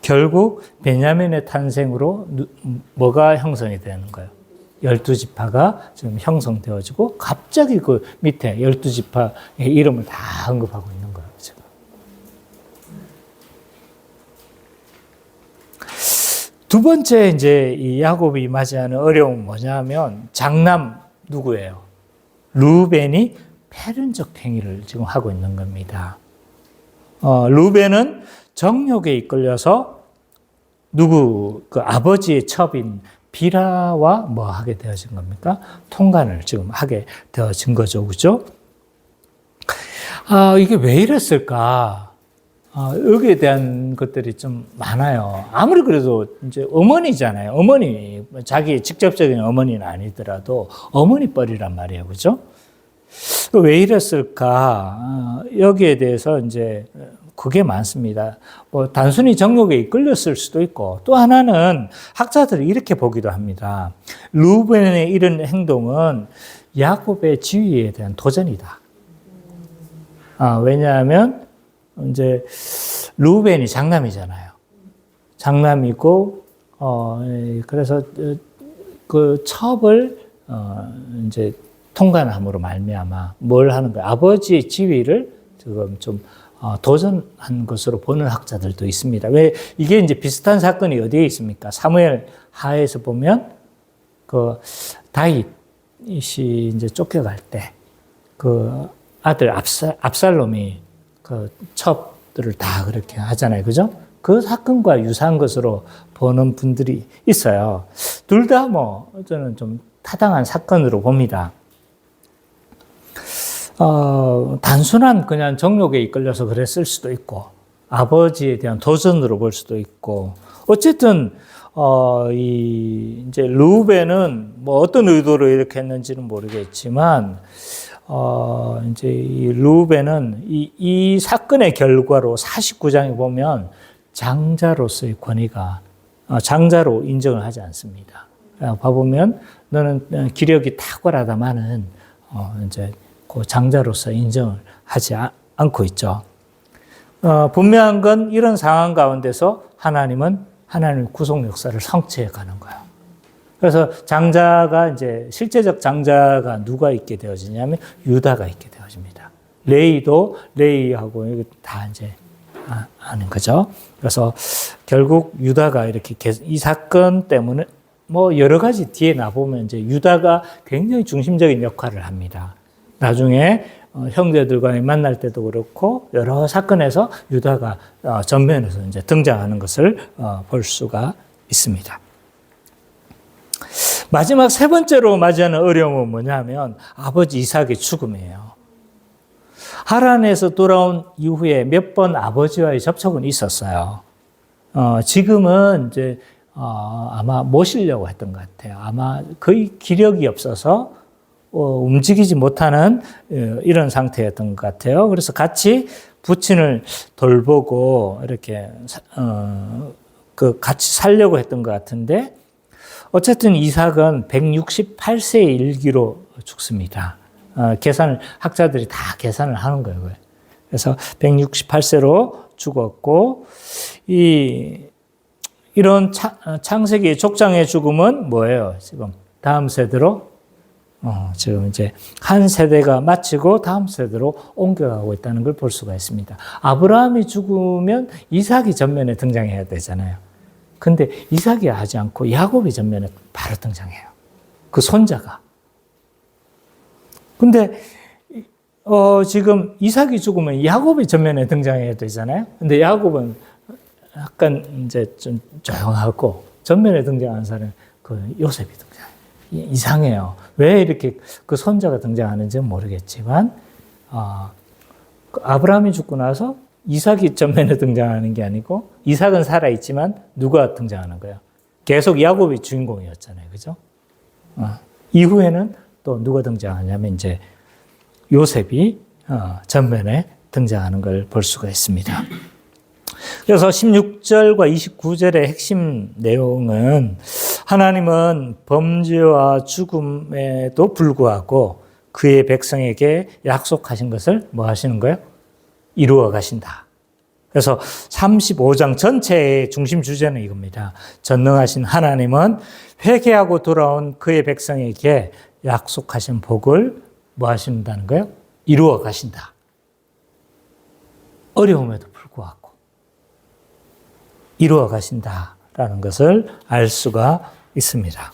결국 베냐민의 탄생으로 뭐가 형성이 되는 거예요? 12지파가 지금 형성되어지고 갑자기 그 밑에 12지파의 이름을 다 언급하고 있는 거예요. 지금. 두 번째 이제 이 야곱이 맞이하는 어려움은 뭐냐면 장남 누구예요? 루벤이 패륜적 행위를 지금 하고 있는 겁니다. 루벤은 정욕에 이끌려서 그 아버지의 첩인 비라와 뭐 하게 되어진 겁니까? 통간을 지금 하게 되어진 거죠. 그죠? 이게 왜 이랬을까? 여기에 대한 것들이 좀 많아요. 아무리 그래도 이제 어머니잖아요. 어머니, 자기 직접적인 어머니는 아니더라도 어머니 뻘이란 말이에요. 그죠? 왜 이랬을까? 여기에 대해서 이제 그게 많습니다. 뭐 단순히 정욕에 이끌렸을 수도 있고 또 하나는 학자들이 이렇게 보기도 합니다. 루벤의 이런 행동은 야곱의 지위에 대한 도전이다. 왜냐하면 이제 루벤이 장남이잖아요. 장남이고 그래서 그 첩을 이제 통간함으로 말미암아 뭘 하는 거예요? 아버지의 지위를 지금 좀 도전한 것으로 보는 학자들도 있습니다. 왜 이게 이제 비슷한 사건이 어디에 있습니까? 사무엘 하에서 보면 그 다윗이 이제 쫓겨갈 때 그 아들 압살롬이 그 첩들을 다 그렇게 하잖아요. 그죠? 그 사건과 유사한 것으로 보는 분들이 있어요. 둘 다 뭐 저는 좀 타당한 사건으로 봅니다. 단순한 그냥 정욕에 이끌려서 그랬을 수도 있고, 아버지에 대한 도전으로 볼 수도 있고, 어쨌든, 이제 루벤은 뭐 어떤 의도로 이렇게 했는지는 모르겠지만, 이제 이 루벤은 이 사건의 결과로 49장에 보면 장자로서의 권위가, 장자로 인정을 하지 않습니다. 봐보면 너는 기력이 탁월하다마는, 이제 그 장자로서 인정을 하지 않고 있죠. 분명한 건 이런 상황 가운데서 하나님의 구속 역사를 성취해 가는 거예요. 그래서 장자가 이제 실제적 장자가 누가 있게 되어지냐면 유다가 있게 되어집니다. 레이도 레이하고 다 이제 아는 거죠. 그래서 결국 유다가 이렇게 이 사건 때문에 뭐 여러 가지 뒤에 나보면 이제 유다가 굉장히 중심적인 역할을 합니다. 나중에 형제들과의 만날 때도 그렇고 여러 사건에서 유다가 전면에서 이제 등장하는 것을 볼 수가 있습니다. 마지막 세 번째로 맞이하는 어려움은 뭐냐면 아버지 이삭의 죽음이에요. 하란에서 돌아온 이후에 몇 번 아버지와의 접촉은 있었어요. 지금은 이제 아마 모시려고 했던 것 같아요. 아마 거의 기력이 없어서 움직이지 못하는 이런 상태였던 것 같아요. 그래서 같이 부친을 돌보고 이렇게 같이 살려고 했던 것 같은데 어쨌든 이삭은 168세의 일기로 죽습니다. 학자들이 다 계산을 하는 거예요. 그래서 168세로 죽었고 이런 창세기 족장의 죽음은 뭐예요? 지금 다음 세대로 지금 이제 한 세대가 마치고 다음 세대로 옮겨가고 있다는 걸 볼 수가 있습니다. 아브라함이 죽으면 이삭이 전면에 등장해야 되잖아요. 근데 이삭이 하지 않고 야곱이 전면에 바로 등장해요. 그 손자가. 근데 지금 이삭이 죽으면 야곱이 전면에 등장해야 되잖아요. 근데 야곱은 약간 이제 좀 조용하고 전면에 등장하는 사람은 그 요셉이 등장해요. 이상해요. 왜 이렇게 그 손자가 등장하는지는 모르겠지만 아브라함이 죽고 나서 이삭이 전면에 등장하는 게 아니고 이삭은 살아있지만 누가 등장하는 거예요? 계속 야곱이 주인공이었잖아요. 그죠? 이후에는 또 누가 등장하냐면 이제 요셉이 전면에 등장하는 걸 볼 수가 있습니다. 그래서 16절과 29절의 핵심 내용은 하나님은 범죄와 죽음에도 불구하고 그의 백성에게 약속하신 것을 뭐 하시는 거예요? 이루어 가신다. 그래서 35장 전체의 중심 주제는 이겁니다. 전능하신 하나님은 회개하고 돌아온 그의 백성에게 약속하신 복을 뭐 하신다는 거예요? 이루어 가신다. 어려움에도 불구하고 이루어 가신다라는 것을 알 수가 있습니다.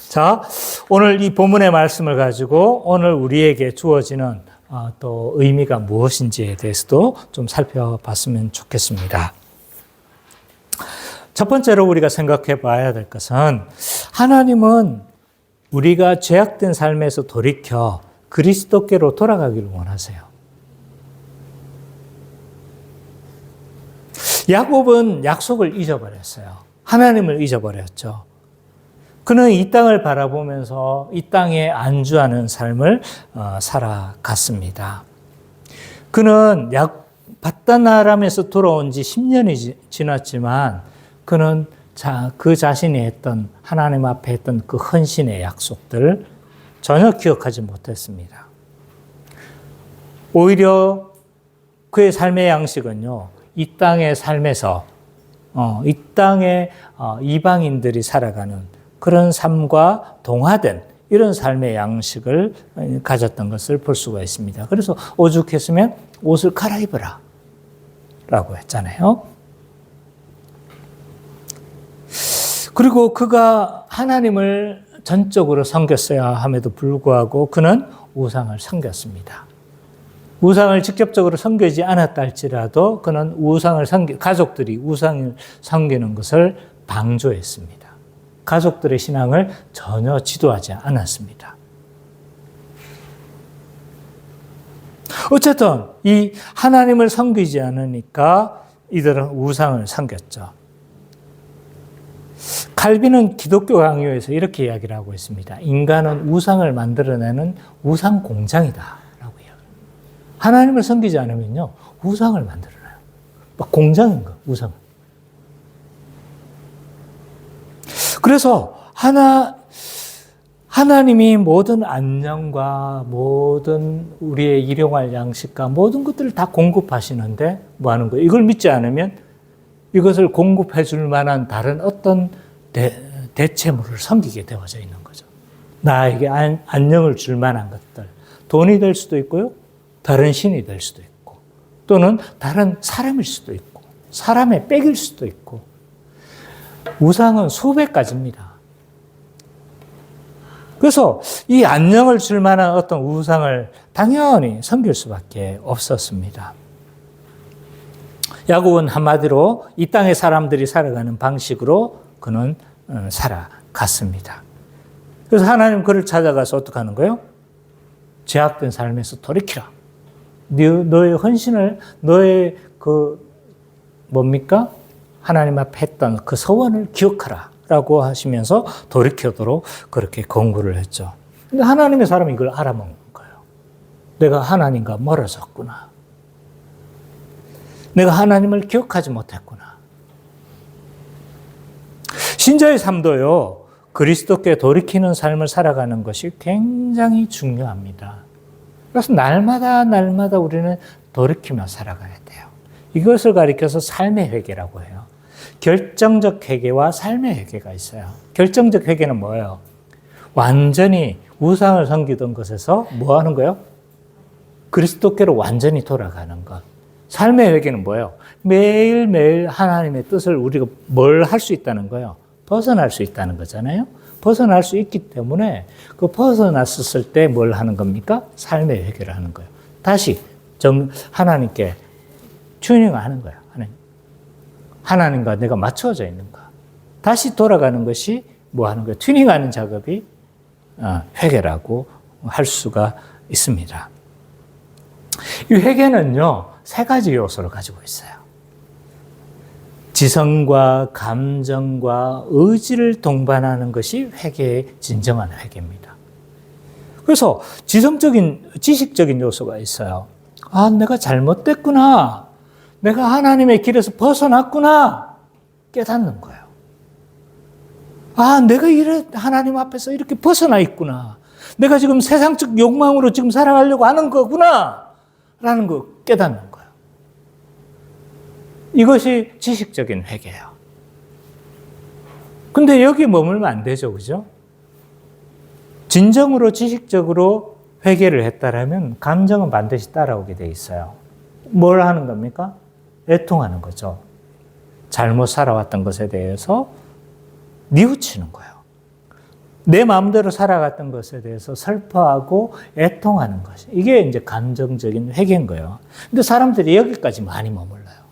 자, 오늘 이 본문의 말씀을 가지고 오늘 우리에게 주어지는 또 의미가 무엇인지에 대해서도 좀 살펴봤으면 좋겠습니다. 첫 번째로 우리가 생각해 봐야 될 것은 하나님은 우리가 죄악된 삶에서 돌이켜 그리스도께로 돌아가기를 원하세요. 야곱은 약속을 잊어버렸어요. 하나님을 잊어버렸죠. 그는 이 땅을 바라보면서 이 땅에 안주하는 삶을 살아갔습니다. 그는 밧단아람에서 돌아온 지 10년이 지났지만 그는 그 자신이 했던 하나님 앞에 했던 그 헌신의 약속들을 전혀 기억하지 못했습니다. 오히려 그의 삶의 양식은요, 이 땅의 삶에서 이 땅의 이방인들이 살아가는 그런 삶과 동화된 이런 삶의 양식을 가졌던 것을 볼 수가 있습니다. 그래서 오죽했으면 옷을 갈아입으라 라고 했잖아요. 그리고 그가 하나님을 전적으로 섬겼어야 함에도 불구하고 그는 우상을 섬겼습니다. 우상을 직접적으로 섬기지 않았다 할지라도 그는 가족들이 우상을 섬기는 것을 방조했습니다. 가족들의 신앙을 전혀 지도하지 않았습니다. 어쨌든 이 하나님을 섬기지 않으니까 이들은 우상을 섬겼죠. 칼빈은 기독교 강요에서 이렇게 이야기를 하고 있습니다. 인간은 우상을 만들어내는 우상 공장이다 라고 이야기합니다. 하나님을 섬기지 않으면요, 우상을 만들어내요. 막 공장인 거예요, 우상을. 그래서 하나님이 모든 안녕과 모든 우리의 일용할 양식과 모든 것들을 다 공급하시는데 뭐 하는 거예요? 이걸 믿지 않으면 이것을 공급해 줄 만한 다른 어떤 대체물을 섬기게 되어져 있는 거죠. 나에게 안녕을 줄 만한 것들. 돈이 될 수도 있고요. 다른 신이 될 수도 있고 또는 다른 사람일 수도 있고 사람의 빽일 수도 있고 우상은 수백 가지입니다. 그래서 이 안녕을 줄 만한 어떤 우상을 당연히 섬길 수밖에 없었습니다. 야곱은 한마디로 이 땅의 사람들이 살아가는 방식으로 그는 살아갔습니다. 그래서 하나님 그를 찾아가서 어떻게 하는 거예요? 죄악된 삶에서 돌이키라. 너의 헌신을, 너의 뭡니까? 하나님 앞에 했던 그 서원을 기억하라 라고 하시면서 돌이켜도록 그렇게 권고를 했죠. 근데 하나님의 사람이 이걸 알아먹는 거예요. 내가 하나님과 멀어졌구나. 내가 하나님을 기억하지 못했구나. 신자의 삶도요, 그리스도께 돌이키는 삶을 살아가는 것이 굉장히 중요합니다. 그래서 날마다 우리는 돌이키며 살아가야 돼요. 이것을 가리켜서 삶의 회개라고 해요. 결정적 회개와 삶의 회개가 있어요. 결정적 회개는 뭐예요? 완전히 우상을 섬기던 것에서 뭐 하는 거예요? 그리스도께로 완전히 돌아가는 것. 삶의 회개는 뭐예요? 매일매일 하나님의 뜻을 우리가 뭘 할 수 있다는 거예요? 벗어날 수 있다는 거잖아요. 벗어날 수 있기 때문에 그 벗어났을 때 뭘 하는 겁니까? 삶의 회개를 하는 거예요. 다시 하나님께 튜닝하는 거예요. 하나님과 내가 맞춰져 있는가. 다시 돌아가는 것이 뭐 하는 거예요? 튜닝하는 작업이 회개라고 할 수가 있습니다. 이 회개는요, 세 가지 요소를 가지고 있어요. 지성과 감정과 의지를 동반하는 것이 회개의 진정한 회개입니다. 그래서 지식적인 요소가 있어요. 아, 내가 잘못됐구나. 내가 하나님의 길에서 벗어났구나. 깨닫는 거예요. 아, 내가 이래 하나님 앞에서 이렇게 벗어나 있구나. 내가 지금 세상적 욕망으로 지금 살아가려고 하는 거구나. 라는 거 깨닫는 거예요. 이것이 지식적인 회개예요. 근데 여기 머물면 안 되죠. 그죠? 진정으로 지식적으로 회개를 했다라면 감정은 반드시 따라오게 돼 있어요. 뭘 하는 겁니까? 애통하는 거죠. 잘못 살아왔던 것에 대해서 뉘우치는 거예요. 내 마음대로 살아갔던 것에 대해서 슬퍼하고 애통하는 것이. 이게 이제 감정적인 회개인 거예요. 근데 사람들이 여기까지 많이 머물러요.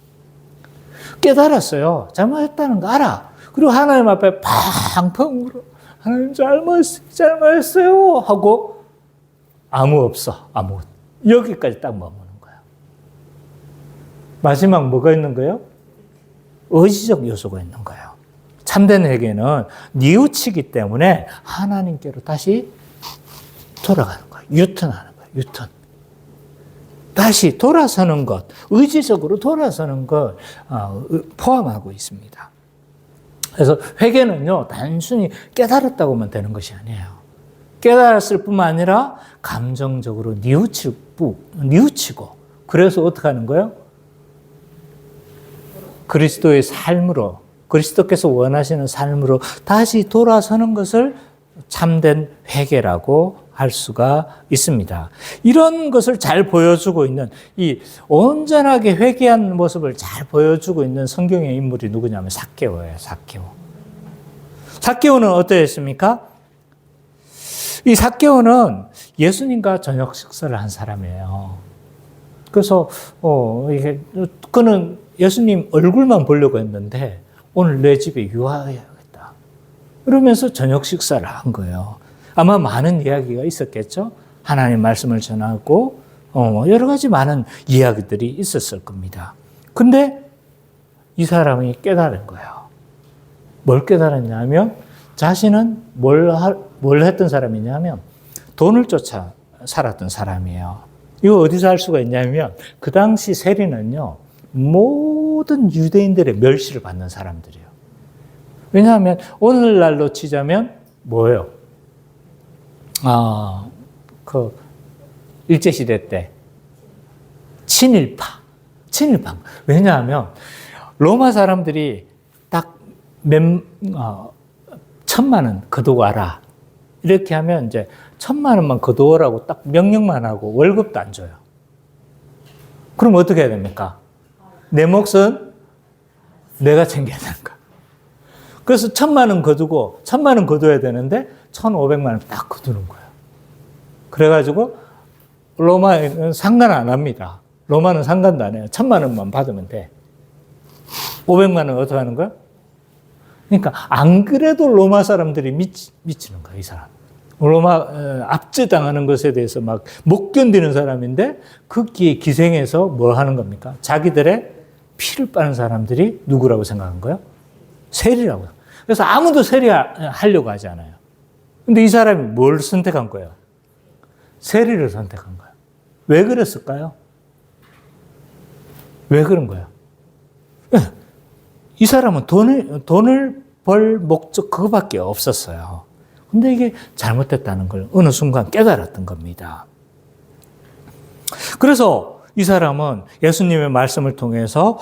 깨달았어요. 잘못했다는 거 알아. 그리고 하나님 앞에 팡팡 울어. 하나님 잘못했어요. 하고 아무 없어. 아무. 여기까지 딱 머무는 거예요. 마지막 뭐가 있는 거예요? 의지적 요소가 있는 거예요. 참된 회개는 뉘우치기 때문에 하나님께로 다시 돌아가는 거예요. 유턴하는 거예요. 유턴. 다시 돌아서는 것, 의지적으로 돌아서는 것 포함하고 있습니다. 그래서 회개는요, 단순히 깨달았다고만 되는 것이 아니에요. 깨달았을 뿐만 아니라 감정적으로 뉘우치고 그래서 어떻게 하는 거예요? 그리스도의 삶으로, 그리스도께서 원하시는 삶으로 다시 돌아서는 것을 참된 회개라고 할 수가 있습니다. 이런 것을 잘 보여주고 있는, 이 온전하게 회개한 모습을 잘 보여주고 있는 성경의 인물이 누구냐면 삭개오예요. 삭개오. 삭개오는 어떠했습니까? 이 삭개오는 예수님과 저녁 식사를 한 사람이에요. 그래서 그는 예수님 얼굴만 보려고 했는데 오늘 내 집에 유하여야겠다. 그러면서 저녁 식사를 한 거예요. 아마 많은 이야기가 있었겠죠. 하나님 말씀을 전하고 여러 가지 많은 이야기들이 있었을 겁니다. 근데 이 사람이 깨달은 거예요. 뭘 깨달았냐면 자신은 뭘 했던 사람이냐면 돈을 쫓아 살았던 사람이에요. 이거 어디서 알 수가 있냐면 그 당시 세리는요. 모든 유대인들의 멸시를 받는 사람들이에요. 왜냐하면 오늘날로 치자면 뭐예요? 일제시대 때 친일파. 왜냐하면 로마 사람들이 딱 1,000만 원 거두어와라. 이렇게 하면 이제 1,000만 원만 거두어라고 딱 명령만 하고 월급도 안 줘요. 그럼 어떻게 해야 됩니까? 내 몫은 내가 챙겨야 되는 거야. 그래서 1,000만 원 거두고 1,000만 원 거둬야 되는데 1,500만 원 딱 거두는 거예요. 그래가지고 로마는 상관 안 합니다. 로마는 상관도 안 해요. 1,000만 원만 받으면 돼. 500만 원 어떻게 하는 거야? 그러니까 안 그래도 로마 사람들이 미치는 거야, 이 사람. 로마 압제당하는 것에 대해서 막 못 견디는 사람인데 거기에 기생해서 뭘 하는 겁니까? 자기들의 피를 빠는 사람들이 누구라고 생각한 거예요? 세리라고. 그래서 아무도 세리하려고 하지 않아요. 근데 이 사람이 뭘 선택한 거예요? 세리를 선택한 거예요. 왜 그랬을까요? 왜 그런 거예요? 이 사람은 돈을 벌 목적 그거밖에 없었어요. 근데 이게 잘못됐다는 걸 어느 순간 깨달았던 겁니다. 그래서 이 사람은 예수님의 말씀을 통해서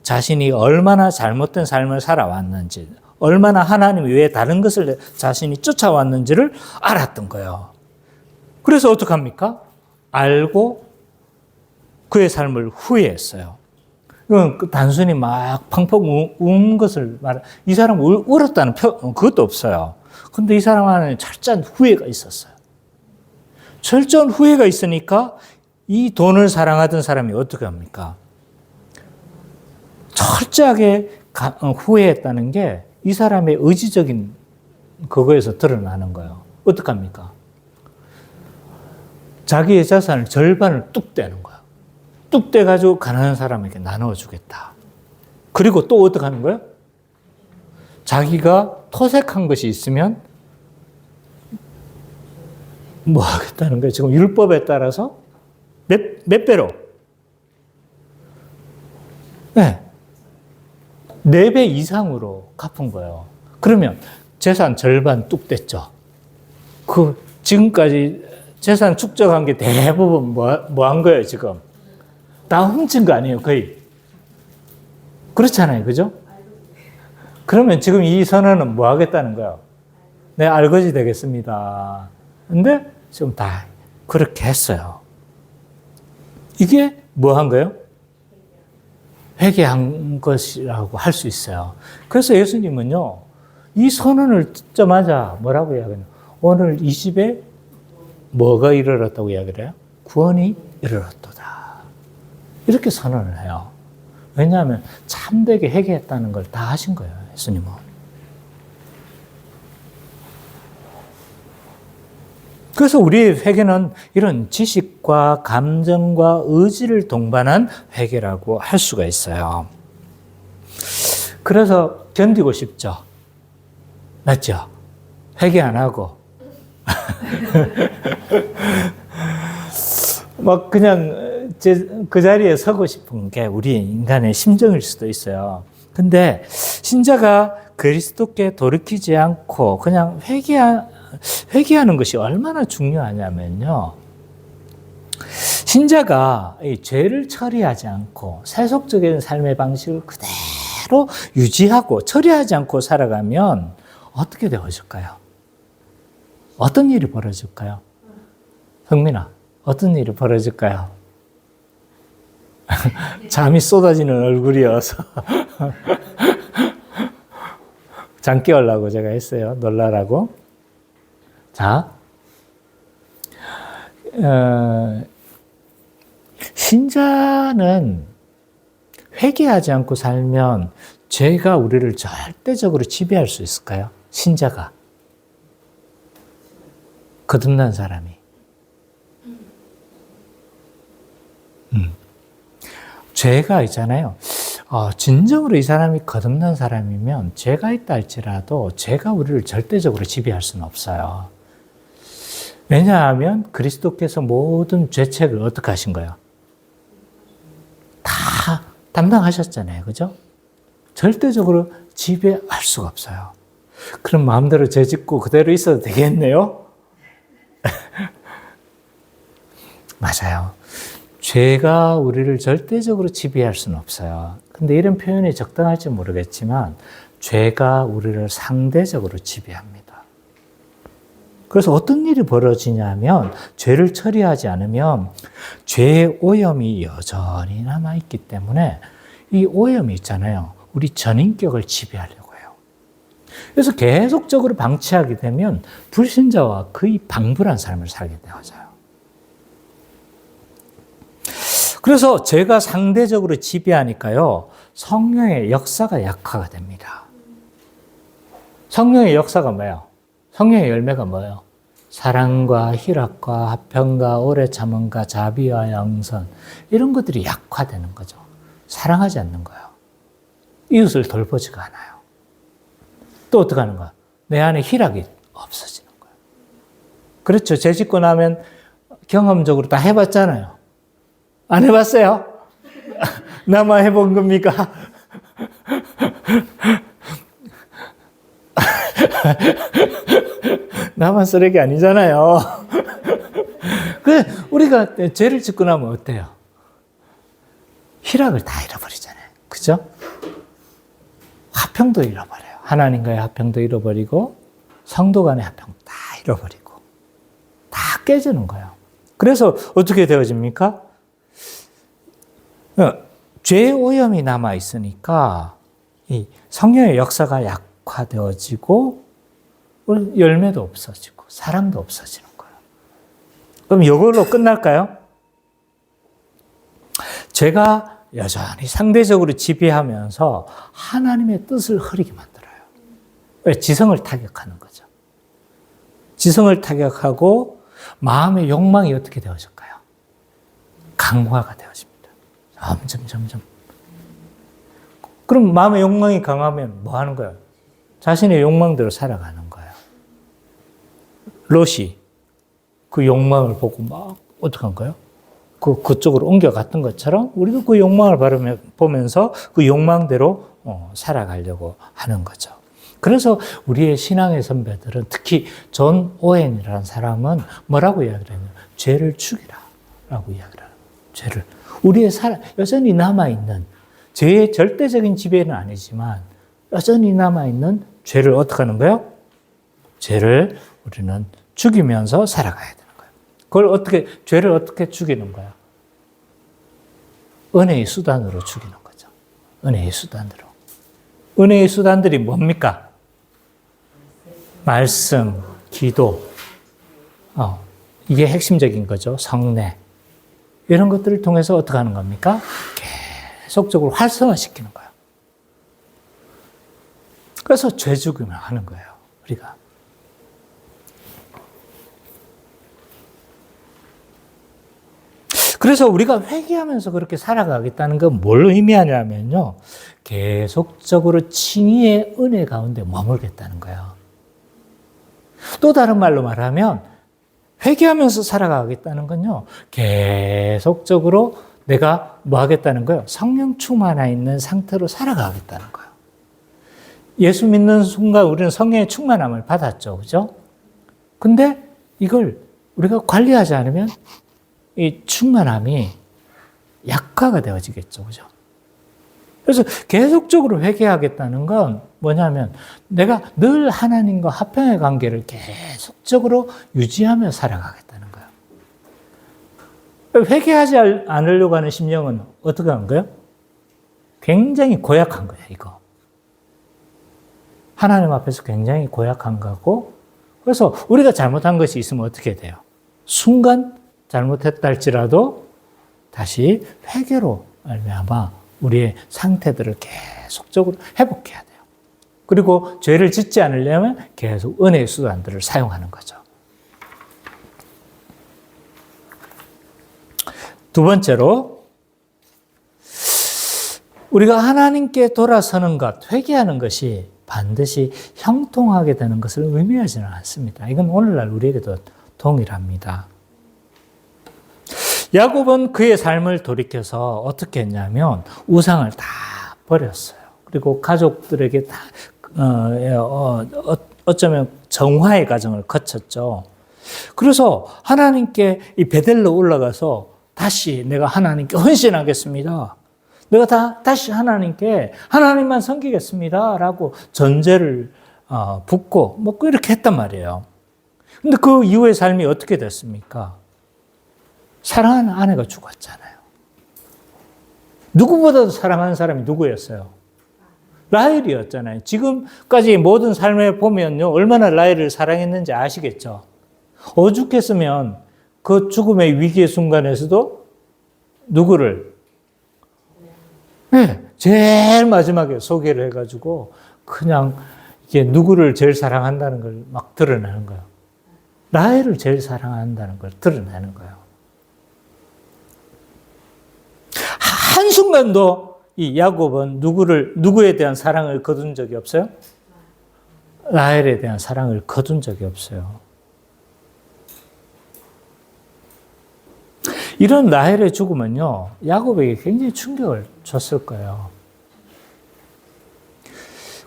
자신이 얼마나 잘못된 삶을 살아왔는지, 얼마나 하나님 외에 다른 것을 자신이 쫓아왔는지를 알았던 거예요. 그래서 어떡합니까? 알고 그의 삶을 후회했어요. 이건 단순히 막 펑펑 운 것을 이 사람은 울었다는 그것도 없어요. 근데 이 사람 안에 철저한 후회가 있었어요. 철저한 후회가 있으니까 이 돈을 사랑하던 사람이 어떻게 합니까? 철저하게 후회했다는 게 이 사람의 의지적인 그거에서 드러나는 거예요. 어떡합니까? 자기의 자산을 절반을 뚝 떼는 거예요. 뚝 떼가지고 가난한 사람에게 나눠주겠다. 그리고 또 어떻게 하는 거예요? 자기가 토색한 것이 있으면 뭐 하겠다는 거예요? 지금 율법에 따라서 몇 배로? 네. 4배 이상으로 갚은 거예요. 그러면 재산 절반 뚝 뗐죠. 그 지금까지 재산 축적한 게 대부분 뭐 한 거예요, 지금? 다 훔친 거 아니에요, 거의. 그렇잖아요, 그죠? 그러면 지금 이 선언은 뭐 하겠다는 거예요? 네, 알거지 되겠습니다. 근데 지금 다 그렇게 했어요. 이게 뭐 한 거예요? 회개한 것이라고 할 수 있어요. 그래서 예수님은요, 이 선언을 듣자마자 뭐라고 이야기해요? 오늘 이 집에 뭐가 이르렀다고 이야기를 해요? 구원이 이르렀도다. 이렇게 선언을 해요. 왜냐하면 참되게 회개했다는 걸 다 하신 거예요, 예수님은. 그래서 우리의 회개는 이런 지식과 감정과 의지를 동반한 회개라고 할 수가 있어요. 그래서 견디고 싶죠. 맞죠? 회개 안 하고. 막 그냥 그 자리에 서고 싶은 게 우리 인간의 심정일 수도 있어요. 근데 신자가 그리스도께 돌이키지 않고 그냥 회개하는 것이 얼마나 중요하냐면요. 신자가 이 죄를 처리하지 않고 세속적인 삶의 방식을 그대로 유지하고 처리하지 않고 살아가면 어떻게 되어질까요? 어떤 일이 벌어질까요? 성민아, 어떤 일이 벌어질까요? 잠이 쏟아지는 얼굴이어서 잠 깨우려고 제가 했어요. 놀라라고. 자, 신자는 회개하지 않고 살면 죄가 우리를 절대적으로 지배할 수 있을까요? 신자가. 거듭난 사람이. 죄가 있잖아요. 진정으로 이 사람이 거듭난 사람이면 죄가 있다 할지라도 죄가 우리를 절대적으로 지배할 수는 없어요. 왜냐하면 그리스도께서 모든 죄책을 어떻게 하신 거예요? 다 담당하셨잖아요. 그죠? 절대적으로 지배할 수가 없어요. 그럼 마음대로 죄 짓고 그대로 있어도 되겠네요? 맞아요. 죄가 우리를 절대적으로 지배할 수는 없어요. 근데 이런 표현이 적당할지 모르겠지만 죄가 우리를 상대적으로 지배합니다. 그래서 어떤 일이 벌어지냐면 죄를 처리하지 않으면 죄의 오염이 여전히 남아있기 때문에 이 오염이 있잖아요. 우리 전인격을 지배하려고 해요. 그래서 계속적으로 방치하게 되면 불신자와 거의 방불한 삶을 살게 되어져요. 그래서 죄가 상대적으로 지배하니까요, 성령의 역사가 약화가 됩니다. 성령의 역사가 뭐예요? 성령의 열매가 뭐예요? 사랑과 희락과 화평과 오래 참음과 자비와 양선, 이런 것들이 약화되는 거죠. 사랑하지 않는 거예요. 이웃을 돌보지가 않아요. 또 어떻게 하는 거야? 내 안에 희락이 없어지는 거예요. 그렇죠. 죄 짓고 나면 경험적으로 다 해봤잖아요. 안 해봤어요? 나만 해본 겁니까? 나만 쓰레기 아니잖아요. 그 우리가 죄를 짓고 나면 어때요? 희락을 다 잃어버리잖아요. 그죠? 화평도 잃어버려요. 하나님과의 화평도 잃어버리고 성도 간의 화평 다 잃어버리고 다 깨지는 거예요. 그래서 어떻게 되어집니까? 죄의 오염이 남아 있으니까 이 성령의 역사가 약화되어지고 열매도 없어지고 사랑도 없어지는 거예요. 그럼 이걸로 끝날까요? 죄가 여전히 상대적으로 지배하면서 하나님의 뜻을 흐리게 만들어요. 왜? 지성을 타격하는 거죠. 지성을 타격하고 마음의 욕망이 어떻게 되어질까요? 강화가 되어집니다. 점점. 그럼 마음의 욕망이 강하면 뭐 하는 거예요? 자신의 욕망대로 살아가는 거예요. 롯이 그 욕망을 보고 막 어떡한 거예요? 그쪽으로 옮겨갔던 것처럼 우리도 그 욕망을 보면서 그 욕망대로 살아가려고 하는 거죠. 그래서 우리의 신앙의 선배들은 특히 존 오웬이라는 사람은 뭐라고 이야기를 했냐면 죄를 죽이라 라고 이야기를 해요. 죄를. 우리의 여전히 남아있는 죄의 절대적인 지배는 아니지만 여전히 남아있는 죄를 어떻게 하는 거예요? 죄를 우리는 죽이면서 살아가야 되는 거예요. 죄를 어떻게 죽이는 거예요? 은혜의 수단으로 죽이는 거죠. 은혜의 수단으로. 은혜의 수단들이 뭡니까? 말씀, 기도. 이게 핵심적인 거죠. 성례. 이런 것들을 통해서 어떻게 하는 겁니까? 계속적으로 활성화시키는 거예요. 그래서 죄 죽음을 하는 거예요. 우리가. 그래서 우리가 회개하면서 그렇게 살아가겠다는 건 뭘 의미하냐면요. 계속적으로 칭의의 은혜 가운데 머물겠다는 거예요. 또 다른 말로 말하면 회개하면서 살아가겠다는 건요. 계속적으로 내가 뭐 하겠다는 거예요? 성령 충만해 있는 상태로 살아가겠다는 거예요. 예수 믿는 순간 우리는 성령의 충만함을 받았죠. 그죠? 근데 이걸 우리가 관리하지 않으면 이 충만함이 약화가 되어지겠죠. 그죠? 그래서 계속적으로 회개하겠다는 건 뭐냐면 내가 늘 하나님과 화평의 관계를 계속적으로 유지하며 살아가겠다는 거예요. 회개하지 않으려고 하는 심령은 어떻게 한 거예요? 굉장히 고약한 거예요, 이거. 하나님 앞에서 굉장히 고약한 거고, 그래서 우리가 잘못한 것이 있으면 어떻게 돼요? 순간 잘못했다 할지라도 다시 회개로 말미암아 우리의 상태들을 계속적으로 회복해야 돼요. 그리고 죄를 짓지 않으려면 계속 은혜의 수단들을 사용하는 거죠. 두 번째로 우리가 하나님께 돌아서는 것, 회개하는 것이 반드시 형통하게 되는 것을 의미하지는 않습니다. 이건 오늘날 우리에게도 동일합니다. 야곱은 그의 삶을 돌이켜서 어떻게 했냐면 우상을 다 버렸어요. 그리고 가족들에게 다 어쩌면 정화의 과정을 거쳤죠. 그래서 하나님께 이 베델로 올라가서 다시 내가 하나님께 헌신하겠습니다. 내가 다시 하나님만 섬기겠습니다. 라고 전제를 붓고 뭐 이렇게 했단 말이에요. 근데 그 이후의 삶이 어떻게 됐습니까? 사랑하는 아내가 죽었잖아요. 누구보다도 사랑하는 사람이 누구였어요? 라헬이었잖아요. 지금까지 모든 삶에 보면요, 얼마나 라헬을 사랑했는지 아시겠죠? 오죽했으면 그 죽음의 위기의 순간에서도 누구를? 네, 제일 마지막에 소개를 해가지고 그냥 이게 누구를 제일 사랑한다는 걸 막 드러내는 거예요. 라헬을 제일 사랑한다는 걸 드러내는 거예요. 한순간도 이 야곱은 누구에 대한 사랑을 거둔 적이 없어요? 라헬에 대한 사랑을 거둔 적이 없어요. 이런 라헬의 죽음은요, 야곱에게 굉장히 충격을 줬을 거예요.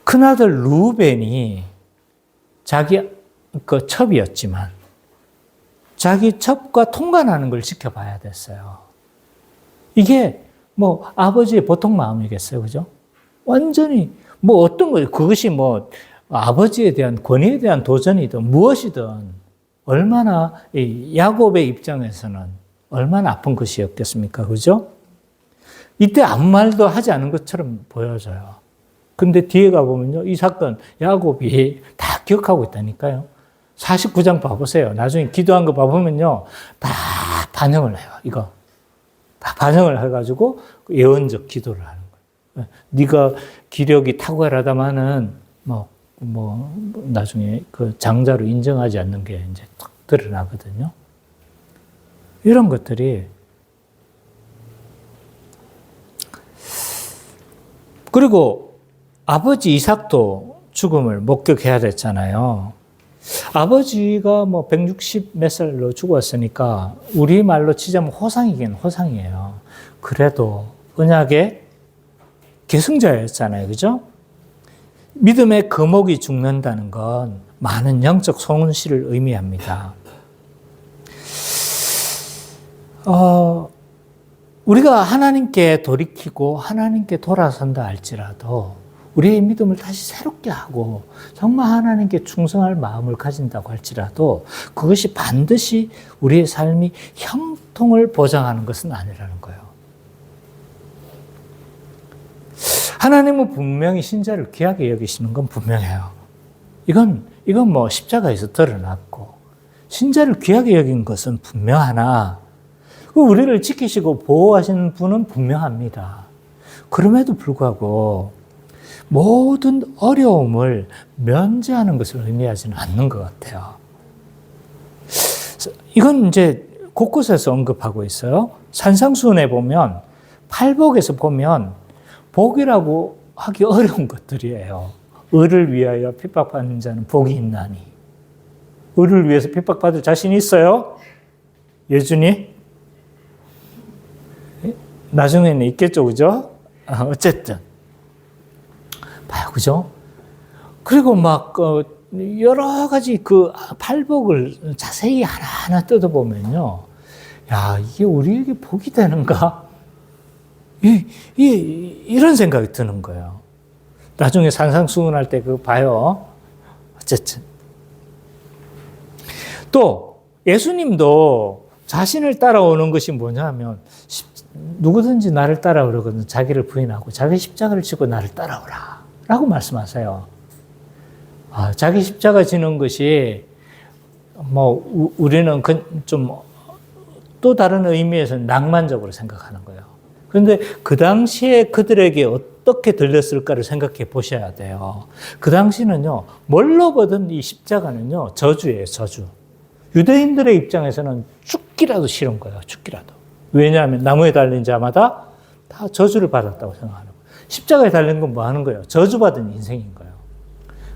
큰아들 루벤이 자기 첩이었지만 자기 첩과 통관하는 걸 지켜봐야 됐어요. 이게 뭐 아버지의 보통 마음이겠어요, 그죠? 완전히 뭐 어떤 거예요? 그것이 뭐 아버지에 대한 권위에 대한 도전이든 무엇이든 얼마나 이 야곱의 입장에서는 얼마나 아픈 것이었겠습니까, 그죠? 이때 아무 말도 하지 않은 것처럼 보여져요. 근데 뒤에 가보면요, 이 사건 야곱이 다 기억하고 있다니까요. 49장 봐보세요. 나중에 기도한 거 봐보면요, 다 반영을 해요, 이거. 다 반영을 해가지고 예언적 기도를 하는 거예요. 네가 기력이 탁월하다마는 나중에 그 장자로 인정하지 않는 게 이제 딱 드러나거든요. 이런 것들이. 그리고 아버지 이삭도 죽음을 목격해야 됐잖아요. 아버지가 뭐 160 몇 살로 죽었으니까 우리말로 치자면 호상이긴 호상이에요. 그래도 언약의 계승자였잖아요. 그죠? 믿음의 거목이 죽는다는 건 많은 영적 손실을 의미합니다. 우리가 하나님께 돌이키고 하나님께 돌아선다 할지라도 우리의 믿음을 다시 새롭게 하고 정말 하나님께 충성할 마음을 가진다고 할지라도 그것이 반드시 우리의 삶이 형통을 보장하는 것은 아니라는 거예요. 하나님은 분명히 신자를 귀하게 여기시는 건 분명해요. 이건 뭐 십자가에서 드러났고 신자를 귀하게 여긴 것은 분명하나 우리를 지키시고 보호하시는 분은 분명합니다. 그럼에도 불구하고 모든 어려움을 면제하는 것을 의미하지는 않는 것 같아요. 이건 이제 곳곳에서 언급하고 있어요. 산상수훈에 보면 팔복에서 보면 복이라고 하기 어려운 것들이에요. 의를 위하여 핍박받는 자는 복이 있나니. 의를 위해서 핍박받을 자신 있어요? 예준이? 나중에는 있겠죠, 그죠? 어쨌든. 봐요, 그죠? 그리고 막, 여러 가지 그 팔복을 자세히 하나하나 뜯어보면요. 야, 이게 우리에게 복이 되는가? 이런 생각이 드는 거예요. 나중에 산상수훈할 때 그거 봐요. 어쨌든. 또, 예수님도 자신을 따라오는 것이 뭐냐 하면, 누구든지 나를 따라오려거든 자기를 부인하고 자기 십자가를 지고 나를 따라오라 라고 말씀하세요. 자기 십자가 지는 것이 뭐 우리는 좀 또 다른 의미에서 낭만적으로 생각하는 거예요. 그런데 그 당시에 그들에게 어떻게 들렸을까를 생각해 보셔야 돼요. 그 당시는요, 뭘로 보든 이 십자가는요, 저주예요, 저주. 유대인들의 입장에서는 죽기라도 싫은 거예요, 죽기라도. 왜냐하면 나무에 달린 자마다 다 저주를 받았다고 생각하는 거예요. 십자가에 달린 건 뭐 하는 거예요? 저주받은 인생인 거예요.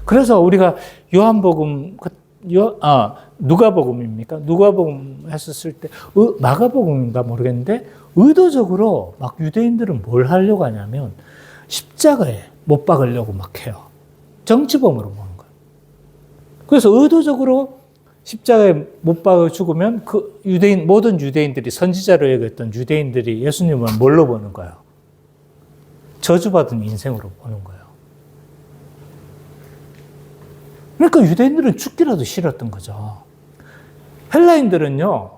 그래서 우리가 요한복음, 누가복음입니까? 누가복음 했었을 때, 마가복음인가 모르겠는데, 의도적으로 막 유대인들은 뭘 하려고 하냐면, 십자가에 못 박으려고 막 해요. 정치범으로 보는 거예요. 그래서 의도적으로 십자가에 못 박아 죽으면 그 모든 유대인들이 선지자로 여겼던 유대인들이 예수님을 뭘로 보는 거예요? 저주받은 인생으로 보는 거예요. 그러니까 유대인들은 죽기라도 싫었던 거죠. 헬라인들은요,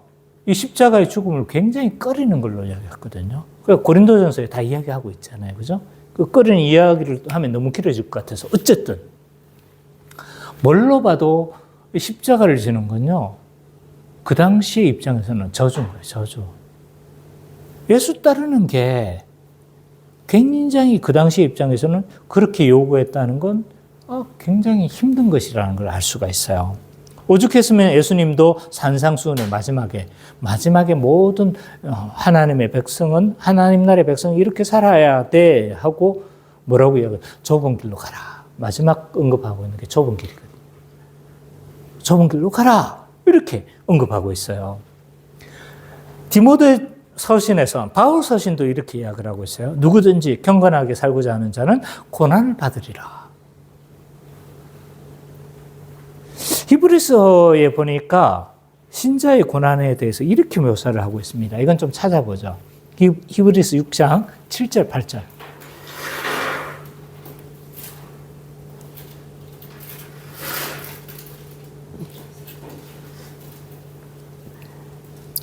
이 십자가의 죽음을 굉장히 꺼리는 걸로 이야기했거든요. 그러니까 고린도전서에 다 이야기하고 있잖아요. 그죠? 그 꺼리는 이야기를 하면 너무 길어질 것 같아서. 어쨌든, 뭘로 봐도 십자가를 지는 건요, 그 당시의 입장에서는 저주인 거예요, 저주. 예수 따르는 게 굉장히 그 당시의 입장에서는 그렇게 요구했다는 건 굉장히 힘든 것이라는 걸 알 수가 있어요. 오죽했으면 예수님도 산상수훈의 마지막에 모든 하나님의 백성은, 하나님 나라의 백성은 이렇게 살아야 돼 하고 뭐라고 이야기해요? 좁은 길로 가라. 마지막 언급하고 있는 게 좁은 길이거든요. 좁은 길로 가라. 이렇게 언급하고 있어요. 디모데 서신에서, 바울 서신도 이렇게 이야기를 하고 있어요. 누구든지 경건하게 살고자 하는 자는 고난을 받으리라. 히브리서에 보니까 신자의 고난에 대해서 이렇게 묘사를 하고 있습니다. 이건 좀 찾아보죠. 히브리서 6장 7절, 8절.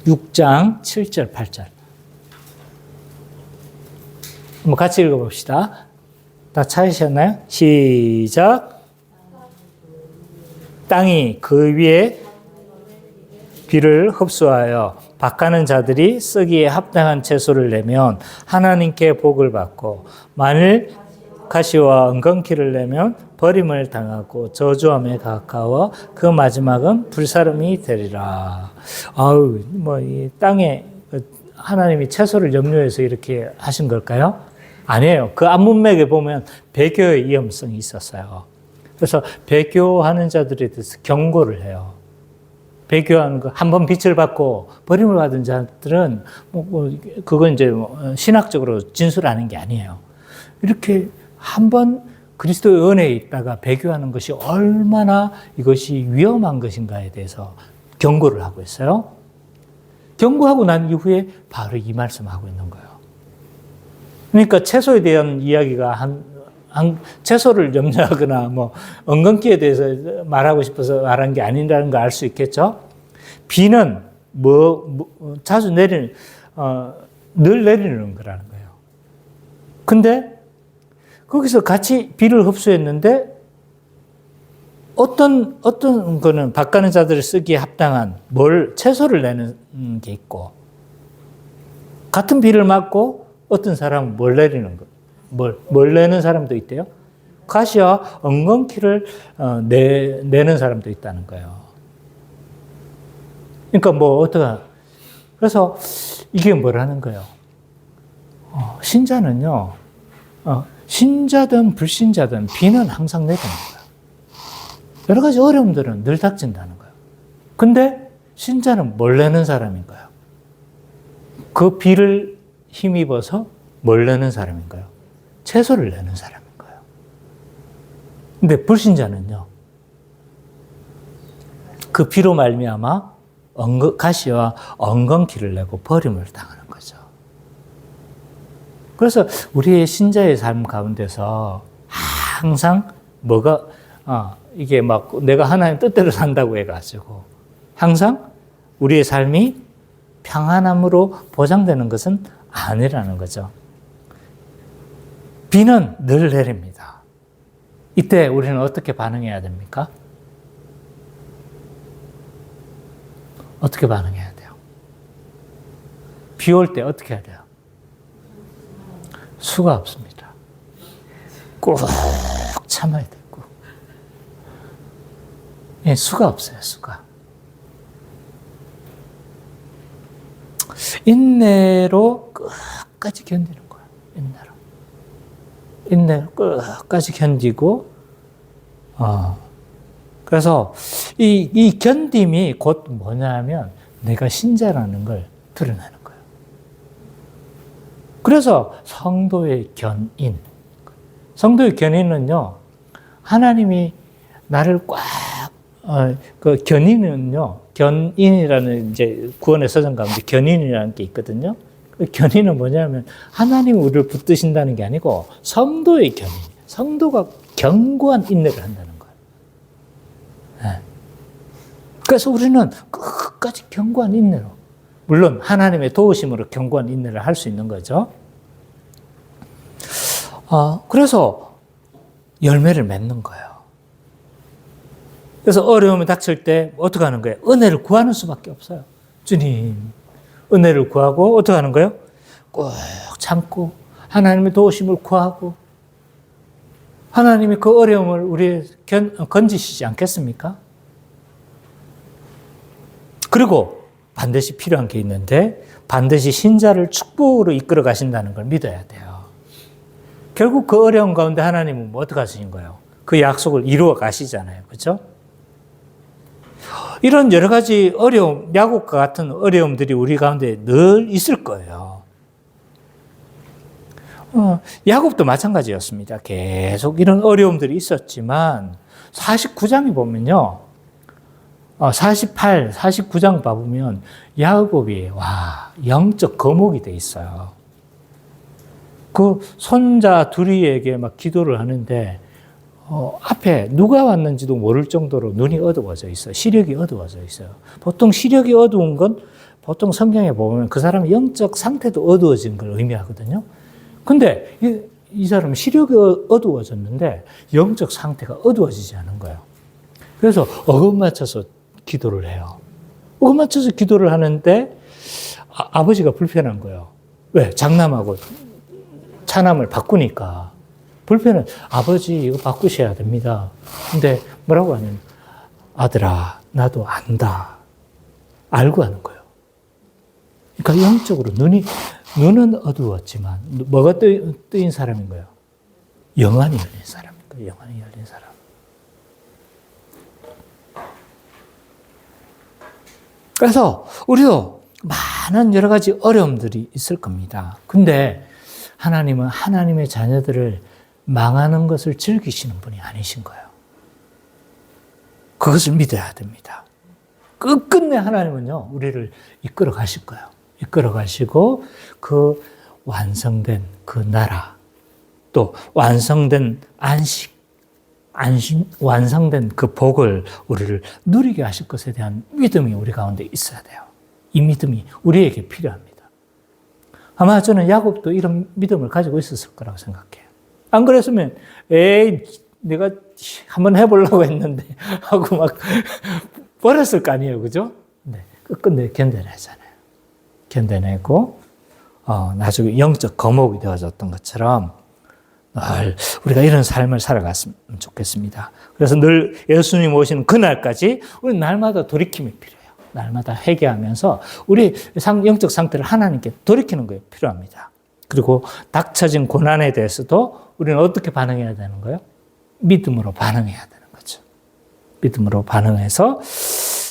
6장 7절, 8절. 한번 같이 읽어봅시다. 다 찾으셨나요? 시작. 땅이 그 위에 비를 흡수하여 박하는 자들이 쓰기에 합당한 채소를 내면 하나님께 복을 받고, 만일 가시와 은건키를 내면 버림을 당하고 저주함에 가까워 그 마지막은 불사름이 되리라. 이 땅에 하나님이 채소를 염려해서 이렇게 하신 걸까요? 아니에요. 그 앞문맥에 보면 배교의 위험성이 있었어요. 그래서 배교하는 자들에 대해서 경고를 해요. 배교하는 거, 한 번 빛을 받고 버림을 받은 자들은 그건 이제 신학적으로 진술하는 게 아니에요. 이렇게 한 번 그리스도의 은혜에 있다가 배교하는 것이 얼마나 이것이 위험한 것인가에 대해서 경고를 하고 있어요. 경고하고 난 이후에 바로 이 말씀하고 있는 거예요. 그러니까 채소에 대한 이야기가 채소를 염려하거나 뭐 엉겅퀴에 대해서 말하고 싶어서 말한 게 아니라는 걸 알 수 있겠죠. 비는 자주 늘 내리는 거라는 거예요. 근데 거기서 같이 비를 흡수했는데 어떤 거는 밭가는 자들을 쓰기에 합당한 채소를 내는 게 있고, 같은 비를 맞고 어떤 사람은 뭘 내리는 거, 뭘 내는 사람도 있대요. 가시와 엉겅퀴를 내는 사람도 있다는 거예요. 그러니까 그래서 이게 뭐라는 거예요? 신자는요, 신자든 불신자든 비는 항상 내리는 거예요. 여러 가지 어려움들은 늘 닥친다는 거예요. 근데 신자는 뭘 내는 사람인가요? 그 비를 힘입어서 뭘 내는 사람인가요? 채소를 내는 사람인가요? 근데 불신자는요, 그 비로 말미암아 가시와 엉겅퀴를 내고 버림을 당하는 거죠. 그래서 우리의 신자의 삶 가운데서 항상 이게 내가 하나님 뜻대로 산다고 해가지고 항상 우리의 삶이 평안함으로 보장되는 것은 아니라는 거죠. 비는 늘 내립니다. 이때 우리는 어떻게 반응해야 됩니까? 어떻게 반응해야 돼요? 비 올 때 어떻게 해야 돼요? 수가 없습니다. 꼭 참아야 되고. 수가 없어요, 수가. 인내로 끝까지 견디는 거예요, 인내로 끝까지 견디고, 그래서 이 견딤이 곧 뭐냐면 내가 신자라는 걸 드러내는 거예요. 그래서 성도의 견인은요, 하나님이 나를 견인이라는 이제 구원의 서정 가운데 견인이라는 게 있거든요. 그 견인은 뭐냐면 하나님이 우리를 붙드신다는 게 아니고 성도의 견인, 성도가 견고한 인내를 한다는 거예요. 네. 그래서 우리는 끝까지 견고한 인내로, 물론 하나님의 도우심으로 견고한 인내를 할 수 있는 거죠. 그래서 열매를 맺는 거예요. 그래서 어려움이 닥칠 때 어떻게 하는 거예요? 은혜를 구하는 수밖에 없어요. 주님, 은혜를 구하고 어떻게 하는 거예요? 꼭 참고 하나님의 도우심을 구하고 하나님이 그 어려움을 우리에 건지시지 않겠습니까? 그리고 반드시 필요한 게 있는데 반드시 신자를 축복으로 이끌어 가신다는 걸 믿어야 돼요. 결국 그 어려움 가운데 하나님은 뭐 어떻게 하시는 거예요? 그 약속을 이루어 가시잖아요. 그렇죠? 이런 여러 가지 어려움, 야곱과 같은 어려움들이 우리 가운데 늘 있을 거예요. 야곱도 마찬가지였습니다. 계속 이런 어려움들이 있었지만 49장에 보면요. 48, 49장 봐보면 야곱이 영적 거목이 돼 있어요. 그 손자 둘이에게 막 기도를 하는데 앞에 누가 왔는지도 모를 정도로 눈이 어두워져 있어요. 시력이 어두워져 있어요. 보통 시력이 어두운 건 보통 성경에 보면 그 사람의 영적 상태도 어두워진 걸 의미하거든요. 근데 이 사람은 시력이 어두워졌는데 영적 상태가 어두워지지 않은 거예요. 그래서 어긋 맞춰서 기도를 해요. 어긋 맞춰서 기도를 하는데 아버지가 불편한 거예요. 왜? 장남하고 차남을 바꾸니까. 불편은 아버지 이거 바꾸셔야 됩니다. 근데 뭐라고 하냐면 아들아 나도 안다. 알고 하는 거예요. 그러니까 영적으로 눈은 어두웠지만 뭐가 뜨인 사람인 거예요? 영안이 열린 사람인 거예요. 영안이 열린 사람. 그래서 우리도 많은 여러 가지 어려움들이 있을 겁니다. 근데 하나님은 하나님의 자녀들을 망하는 것을 즐기시는 분이 아니신 거예요. 그것을 믿어야 됩니다. 끝끝내 하나님은요, 우리를 이끌어 가실 거예요. 이끌어 가시고 그 완성된 그 나라, 또 완성된 완성된 그 복을 우리를 누리게 하실 것에 대한 믿음이 우리 가운데 있어야 돼요. 이 믿음이 우리에게 필요합니다. 아마 저는 야곱도 이런 믿음을 가지고 있었을 거라고 생각해요. 안 그랬으면, 에이, 내가 한번 해보려고 했는데, 하고 막 버렸을 거 아니에요. 그죠? 네. 끝끝내 견뎌내잖아요. 견뎌내고, 나중에 영적 거목이 되어졌던 것처럼, 늘 우리가 이런 삶을 살아갔으면 좋겠습니다. 그래서 늘 예수님 오시는 그날까지 우리 날마다 돌이킴이 필요해요. 날마다 회개하면서 우리 영적 상태를 하나님께 돌이키는 게 필요합니다. 그리고 닥쳐진 고난에 대해서도 우리는 어떻게 반응해야 되는 거예요? 믿음으로 반응해야 되는 거죠. 믿음으로 반응해서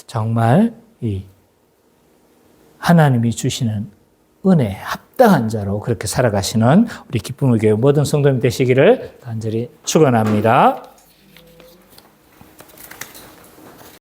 정말 이 하나님이 주시는 은혜에 합당한 자로 그렇게 살아가시는 우리 기쁨의 교회 모든 성도님 되시기를 간절히 축원합니다.